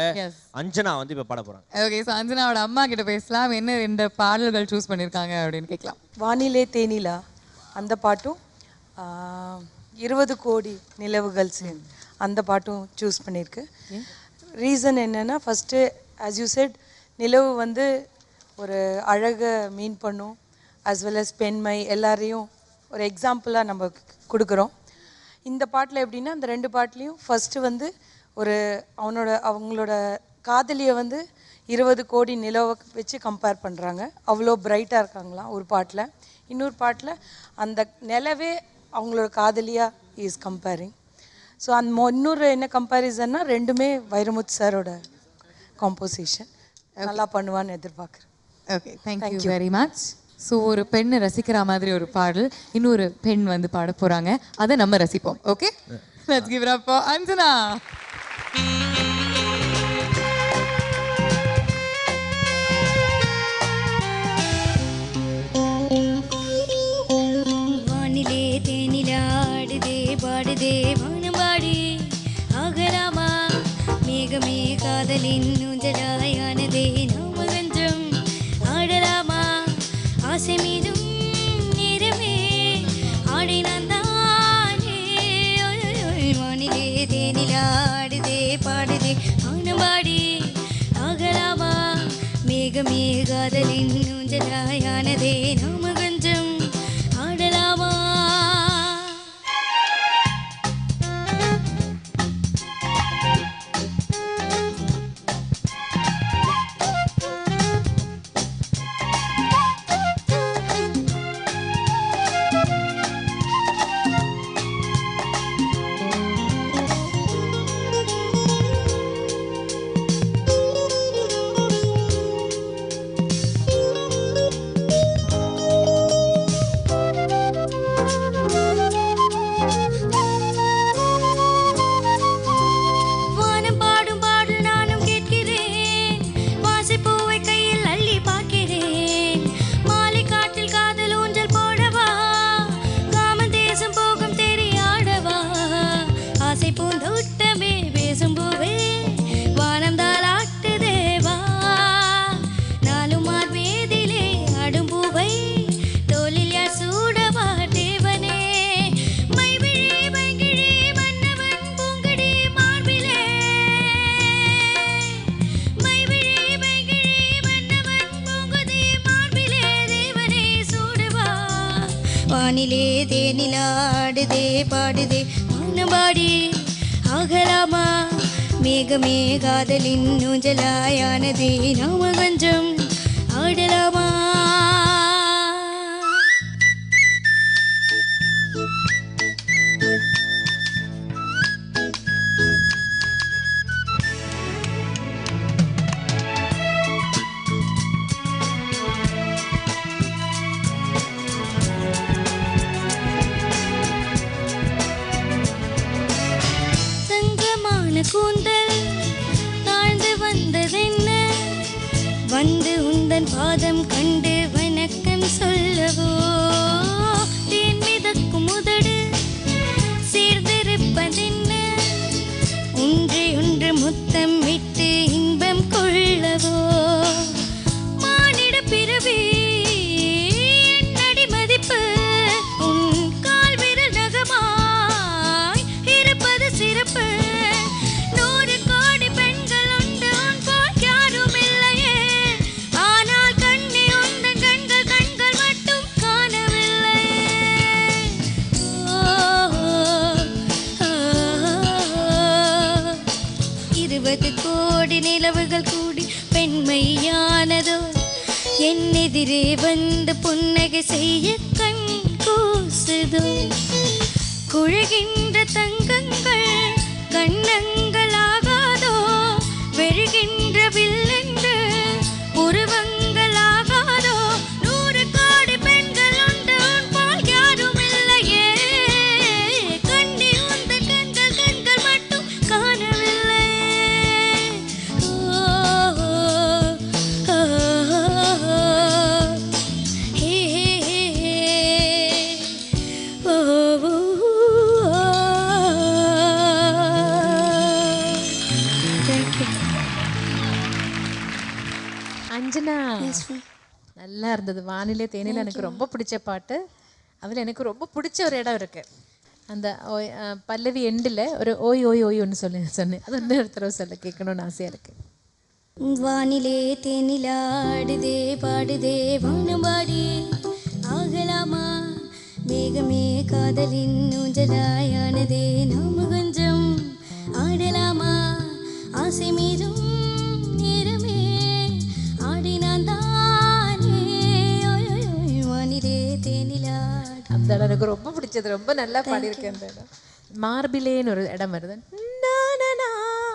அஞ்சனா வந்து இப்ப பாட போறாங்க. ஓகே, சோ அஞ்சனாவோட அம்மா கிட்ட பேசலாம். என்ன ரெண்டு பாடல்கள் சூஸ் பண்ணிருக்காங்க அப்படின்னு கேட்கலாம். வானிலே தேனிலா அந்த பாட்டும் 20 கோடி நிலவுகள் சேர்ந்து அந்த பாட்டும் சூஸ் பண்ணியிருக்கு. ரீசன் என்னன்னா ஃபஸ்ட்டு ஆஸ் யூ செட் நிலவு வந்து ஒரு அழகை மீன் பண்ணும், as well as பெண்மை எல்லாரையும் ஒரு எக்ஸாம்பிளாக நம்ம கொடுக்குறோம். இந்த பாட்டில் எப்படின்னா அந்த ரெண்டு பாட்டிலையும் ஃபஸ்ட்டு வந்து ஒரு அவங்களோட காதலியை வந்து 20 கோடி நிலவை வச்சு கம்பேர் பண்ணுறாங்க. அவ்வளோ பிரைட்டாக இருக்காங்களாம் ஒரு பாட்டில். இன்னொரு பாட்டில் அந்த நிலவே அவங்களோட காதலியாக இஸ் கம்பேரிங். ஸோ அந்த இன்னொரு என்ன கம்பேரிசன்னா ரெண்டுமே வைரமுத்து சாரோட காம்போசிஷன். நல்லா பண்ணுவான்னு எதிர்பார்க்குறேன். Okay, thank you very much. So ஒரு பெண்ணை ரசிக்கிற மாதிரி ஒரு பாடல் இன்னொரு பெண் வந்து பாட போறாங்க, அதை நம்ம ரசிப்போம். Okay, let's give it up for Anjana. வானிலே தேனிலாடுதே பாடுதே வானம்பாடி ஆகலாமா மேகமே காதலின் ஊஞ்சலாயானதே நாம கொஞ்சம் ஆடலாமா ஆசை மீதும் நேரமே ஆடினான் தானே வானிலே தேனிலாடுதே பாடுதே வானம்பாடி ஆகலாமா மேகமே காதலின் ஊஞ்சலாயானதே நாம கொஞ்சம் ஆடலாமா. வானிலே தேனிலாடுதே பாடுதே வானம்பாடி ஆகலாமா மேகமே காதலின் ஊஞ்சலாயானதே நாம கொஞ்சம் ஆடலாமா. கூந்தல் தாழ்ந்து வந்ததென்ன வந்து உந்தன் பாதம் கண்டு வணக்கம் சொல்லவோ தேன் மிதக்கும் உதடு சேர்ந்திருப்பதென்ன ஒன்றை ஒன்று முத்தம் விட்டு இன்பம் கொள்ளவோ மானிட பிறவி என்னடி மதிப்பு உன் கால் விரல் நகமாய் இருப்பது சிறப்பு. கோடி நிலவுகள் கூடி பெண்மையானதோ என் எதிரே வந்து புன்னகை செய்ய கண் கூசுதோ குழுகின்ற தங்கங்கள் கண்ணங்களாகாதோ வெறுகின்ற வில்லென்று உருவங்களாகாதோ 100 கோடி பெண்கள் உண்டு உன் போல் யாரும் இல்லையே கண்ணி உந்த கண்கள் கண்கள் மட்டும் காணவில்லை. Oh நல்லா இருந்தது. வானிலே தேனில எனக்கு ரொம்ப பிடிச்ச பாட்டு. அதில் எனக்கு ரொம்ப பிடிச்ச ஒரு இடம் இருக்குது. அந்த பல்லவி எண்டில் ஒரு ஓய் ஓய் ஓய் ஒன்று சொன்னேன். அது இன்னொரு தடவை சொல்ல கேட்கணும்னு ஆசையாக இருக்குது. வானிலே தேனிலாடுதே பாடுதே வானம்பாடி ஆகலாமா மேகமே காதலின் ஊஞ்சலாயானதே நாம கொஞ்சம் ஆடலாமா ஆசை மீதும் நேரமே ஆடினான் தானே வானிலே தேனிலா. அந்த இடம் எனக்கு ரொம்ப பிடிச்சது. ரொம்ப நல்லா பாடியிருக்கேன் அந்த இடம். மார்பிலேன்னு ஒரு இடம் வருது.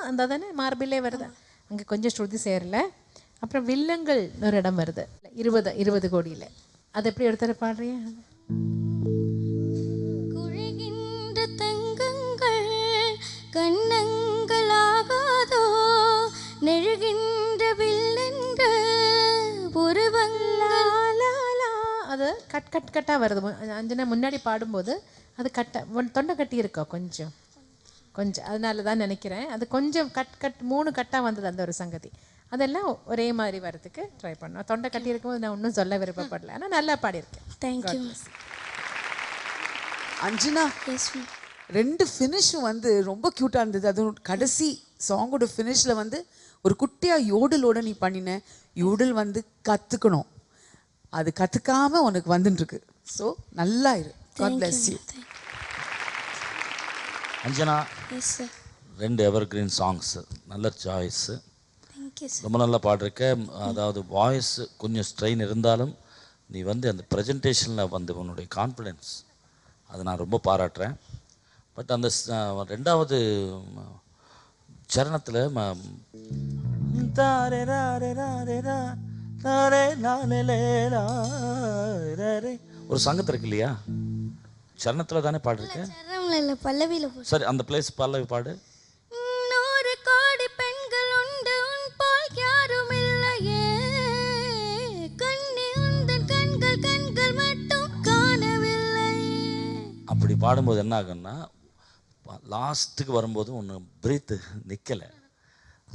அந்த தானே மார்பிலே வருது. அங்கே கொஞ்சம் ஸ்ருதி சேரல. அப்புறம் வில்லங்கள் ஒரு இடம் வருது 20 கோடியில். அது எப்படி ஒருத்தர பாடுறியா? குழைகின்ற தங்கங்கள் கண்ணங்களாகாதோ நெழுகின்ற வில்லென்ற அது கட்டாக வருது. அஞ்சனா முன்னாடி பாடும்போது அது தொண்டை கட்டி இருக்கா கொஞ்சம் அதனால தான் நினைக்கிறேன். அது கொஞ்சம் 3 கட்டாக வந்தது அந்த ஒரு சங்கதி. அதெல்லாம் ஒரே மாதிரி வரதுக்கு ட்ரை பண்ணோம். தொண்டை கட்டி இருக்கும்போது நான் ஒன்றும் சொல்ல விருப்பப்படல. ஆனால் நல்லா பாடியிருக்கேன். தேங்க்யூ அஞ்சனா. 2 ஃபினிஷும் வந்து ரொம்ப க்யூட்டாக இருந்தது. அதுவும் கடைசி சாங்கோட ஃபினிஷில் வந்து ஒரு குட்டியாக யோடலோட நீ பண்ணின. யோடல் வந்து கற்றுக்கணும். அது கற்றுக்காமல் உனக்கு வந்துட்டுருக்கு. ஸோ நல்லா இரு. God bless you. Anjana, 2 evergreen songs, நல்ல சாய்ஸு, ரொம்ப நல்லா பாடிருக்க. அதாவது வாய்ஸ் கொஞ்சம் ஸ்ட்ரெயின் இருந்தாலும் நீ வந்து அந்த ப்ரெசன்டேஷனில் வந்து உன்னுடைய கான்ஃபிடென்ஸ் அதை நான் ரொம்ப பாராட்டுறேன். பட் அந்த 2வது சரணத்தில் ஒரு சங்கத்து இருக்கு இல்லையா? சரணத்தில் தானே பாடிருக்கேன். சரி, அந்த பிளேஸ் பல்லவி பாடு. 100 கோடி பெண்கள் உண்டு உன் போல் யாரும் இல்லையே கண்ணி உந்தன் கண்கள் மட்டும் காணவில்லை. அப்படி பாடும்போது என்ன ஆகுன்னா லாஸ்ட்டுக்கு வரும்போது ஒன்று பிரீத்து நிற்கலை.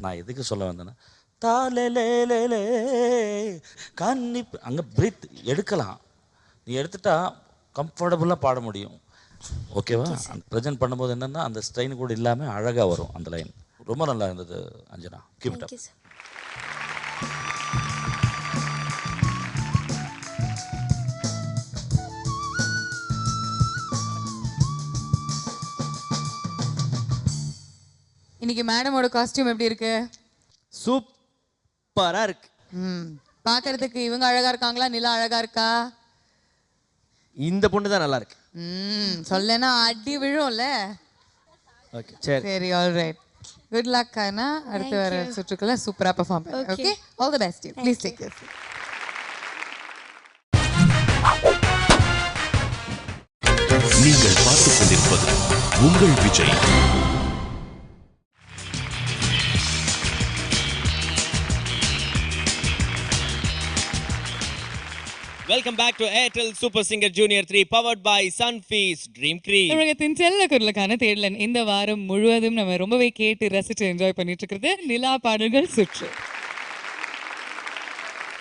நான் எதுக்கு சொல்ல வந்தேன்னா தாலே கண்ணி அங்கே பிரீத் எடுக்கலாம். நீ எடுத்துட்டா கம்ஃபர்டபுளாக பாட முடியும். ஓகேவா? அந்த ப்ரெசென்ட் பண்ணும்போது என்னென்னா அந்த ஸ்ட்ரெயின் கூட இல்லாமல் அழகாக வரும் அந்த லைன். ரொம்ப நல்லா இருந்தது அஞ்சனா. Keep it up. இன்னைக்கு மேடமோட காஸ்டியூம் எப்படி இருக்கு? சூப்பரா இருக்கு. பார்க்கறதுக்கு இவங்க அழகா இருக்காங்களா, நிலா அழகா இருக்கா? இந்த பொண்ணு தான் நல்லா இருக்கு. சொல்லனா அடி விழும்ல. ஓகே, சரி சரி, all right. Good luck Gana. அடுத்து வர சுற்றுக்குள்ள சூப்பரா பெர்ஃபார்ம் பண்ணு. Okay, all the best. Please take this. நீங்கள் பார்த்துக் கொண்டிருப்பது உங்கள் Vijay. Welcome back to Airtel super singer junior 3 powered by Sunfeast dream cream. தமிழகத்தின் செல்ல குரலுக்கான தேடலன் இந்த வாரம் முழுவதும் நம்ம ரொம்பவே கேட்டு ரசிச்சு என்ஜாய் பண்ணிட்டு இருக்கிறது நிலா பாடல்கள் சுற்று.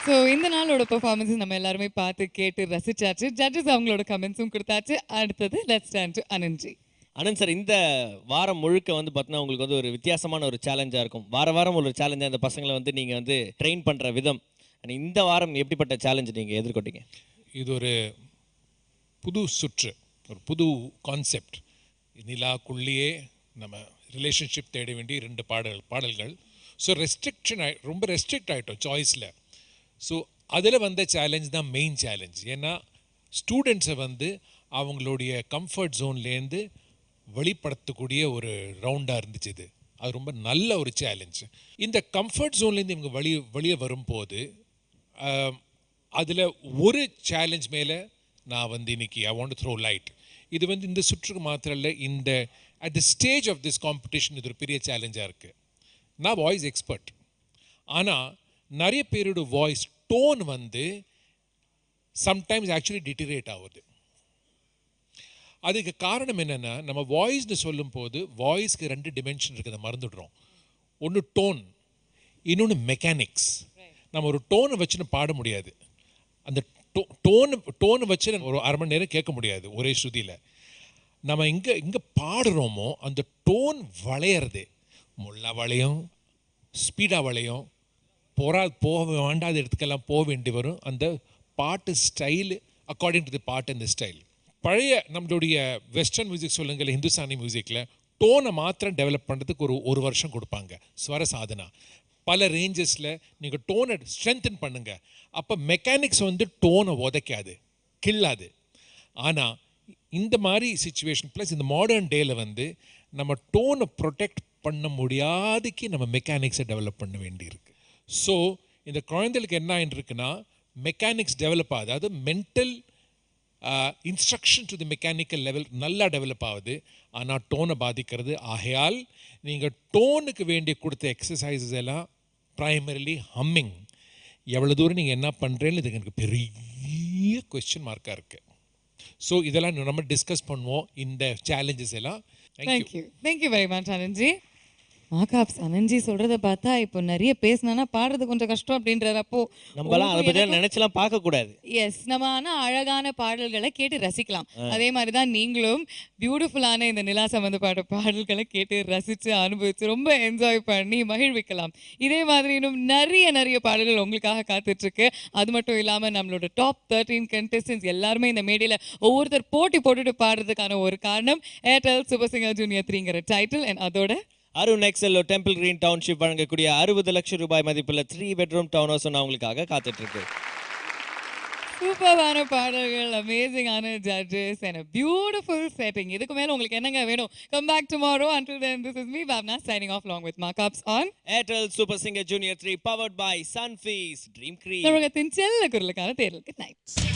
ஸோ இந்த நாளோட பெர்ஃபார்மன்ஸஸ் நம்ம எல்லாருமே பார்த்து கேட்டு ரசிச்சாச்சு. ஜட்ஜஸ் அவங்களோட கமெண்ட்ஸும் கொடுத்தாச்சு. அடுத்தது let's turn to Anandji. Anand sir, இந்த வாரம் முழுக்க வந்து பார்த்தீங்கன்னா உங்களுக்கு வந்து ஒரு வித்தியாசமான ஒரு சேலஞ்சாக இருக்கும். வாரம் ஒரு சேலஞ்சாக இந்த பசங்களை வந்து நீங்கள் வந்து ட்ரெயின் பண்ணுற விதம். இந்த வாரம் எப்படிப்பட்ட சேலஞ்சு நீங்கள் எதிர்கொண்டீங்க? இது ஒரு புது சுற்று, ஒரு புது கான்செப்ட். நிலாக்குள்ளேயே நம்ம ரிலேஷன்ஷிப் தேட வேண்டிய 2 பாடல்கள். ஸோ ரொம்ப ரெஸ்ட்ரிக்ட் ஆகிட்டோம் சாய்ஸில். ஸோ அதில் வந்த சேலஞ்ச் தான் மெயின் சேலஞ்ச். ஏன்னா ஸ்டூடெண்ட்ஸை வந்து அவங்களுடைய கம்ஃபர்ட் ஜோன்லேருந்து வெளிப்படுத்தக்கூடிய ஒரு ரவுண்டாக இருந்துச்சு இது. அது ரொம்ப நல்ல ஒரு சேலஞ்ச். இந்த கம்ஃபர்ட் ஜோன்லேருந்து இவங்க வெளியே வரும்போது அதில் ஒரு சேலஞ்ச் மேலே நான் வந்து இன்னைக்கு I want to throw light. இது வந்து இந்த சுற்றுக்கு மாத்திரம் இல்லை, இந்த at the stage of this competition இது ஒரு பெரிய சேலஞ்சாக இருக்குது. நான் வாய்ஸ் எக்ஸ்பர்ட், ஆனால் நிறைய பேரோட வாய்ஸ் டோன் வந்து சம்டைம்ஸ் ஆக்சுவலி டிட்டரேட் ஆகுது. அதுக்கு காரணம் என்னென்னா, நம்ம வாய்ஸ்னு சொல்லும்போது வாய்ஸ்க்கு 2 டிமென்ஷன் இருக்குது, மறந்துடுறோம். ஒன்று டோன், இன்னொன்று மெக்கானிக்ஸ். நம்ம ஒரு டோனை வச்சுன்னு பாட முடியாது. அந்த டோனை வச்சு ஒரு அரை மணி நேரம் கேட்க முடியாது ஒரே ஸ்ருதியில். நம்ம இங்கே பாடுறோமோ அந்த டோன் வளையிறது, முள்ளா வளையும், ஸ்பீடாக வளையும், போக வேண்டாத இடத்துக்கெல்லாம் போக வேண்டி வரும். அந்த பாட்டு ஸ்டைலு அக்கார்டிங் டு தி பாட்டு இந்த ஸ்டைல். பழைய நம்மளுடைய வெஸ்டர்ன் மியூசிக் சொல்லுங்கள், ஹிந்துஸ்தானி மியூசிக்கில் டோனை மாத்திரம் டெவலப் பண்ணுறதுக்கு ஒரு வருஷம் கொடுப்பாங்க, ஸ்வர சாதனா. பல ரேஞ்சஸில் நீங்கள் டோனை ஸ்ட்ரென்தன் பண்ணுங்கள். அப்போ மெக்கானிக்ஸ் வந்து டோனை உதைக்காது, கில்லாது. ஆனால் இந்த மாதிரி சுச்சுவேஷன் ப்ளஸ் இந்த மாடர்ன் டேயில் வந்து நம்ம டோனை ப்ரொடெக்ட் பண்ண முடியாதுக்கு நம்ம மெக்கானிக்ஸை டெவலப் பண்ண வேண்டியிருக்கு. ஸோ இந்த குழந்தைகளுக்கு என்ன ஆகிட்டுருக்குன்னா மெக்கானிக்ஸ் டெவலப் ஆகுது, அதாவது mental instruction to the mechanical level நல்லா டெவலப் ஆகுது. ஆனால் டோனை பாதிக்கிறது. ஆகையால் நீங்கள் டோனுக்கு வேண்டிய கொடுத்த எக்ஸசைசஸ் எல்லாம் ப்ரைமரிலி ஹம்மிங். எவ்வளோ தூரம் நீங்கள் என்ன பண்ணுறேன்னு இதுக்கு எனக்கு பெரிய கொஸ்டின் மார்க்காக இருக்குது. ஸோ இதெல்லாம் நம்ம டிஸ்கஸ் பண்ணுவோம், இந்த சேலஞ்சஸ் எல்லாம். Thank you very much Anandji. Makaps Anandji சொல்றத பார்த்தா இப்போ நிறைய பேசினா பாடுறது கொஞ்சம் கஷ்டம் அப்படின்றாரு. அப்போ நம்மளாம் அதை பற்றி நினைச்சலாம் பார்க்க கூடாது. எஸ், நம்ம ஆனால் அழகான பாடல்களை கேட்டு ரசிக்கலாம். அதே மாதிரி தான் நீங்களும் பியூட்டிஃபுல்லான இந்த நிலா சம்பந்தப்பட்ட பாடல்களை கேட்டு ரசித்து அனுபவித்து ரொம்ப என்ஜாய் பண்ணி மகிழ்விக்கலாம். இதே மாதிரி இன்னும் நிறைய பாடல்கள் உங்களுக்காக காத்துட்ருக்கு. அது மட்டும் இல்லாமல் நம்மளோட டாப் 13 கண்டெஸ்டன்ஸ் எல்லாருமே இந்த மேடையில் ஒவ்வொருத்தர் போட்டி போட்டுட்டு பாடுறதுக்கான ஒரு காரணம் ஏர்டெல் சூப்பர் சிங்கர் ஜூனியர் 3ங்கிற டைட்டில். அண்ட் அதோட Arun Excel temple green township வழங்கக்கூடிய 60 லட்சம் ரூபாய் மதிப்புள்ள 3 பெட்ரூம் டவுன் ஹவுஸ் அவங்களுக்காக காத்துட்டு இருக்கு. சூப்பரான பாடல்கள், அமேசிங்கான ஜட்ஜஸ் அண்ட் பியூட்டிஃபுல் செட்டிங். இதுக்கு மேல உங்களுக்கு என்னங்க வேணும்? Come back tomorrow. Until then, this is me Bhavna signing off along with Markups on Airtel Super Singer Junior 3 powered by Sunfeast Dream Cream. தமிழகத்தின் செல்ல குரலுக்கான தேர்தல். Good night.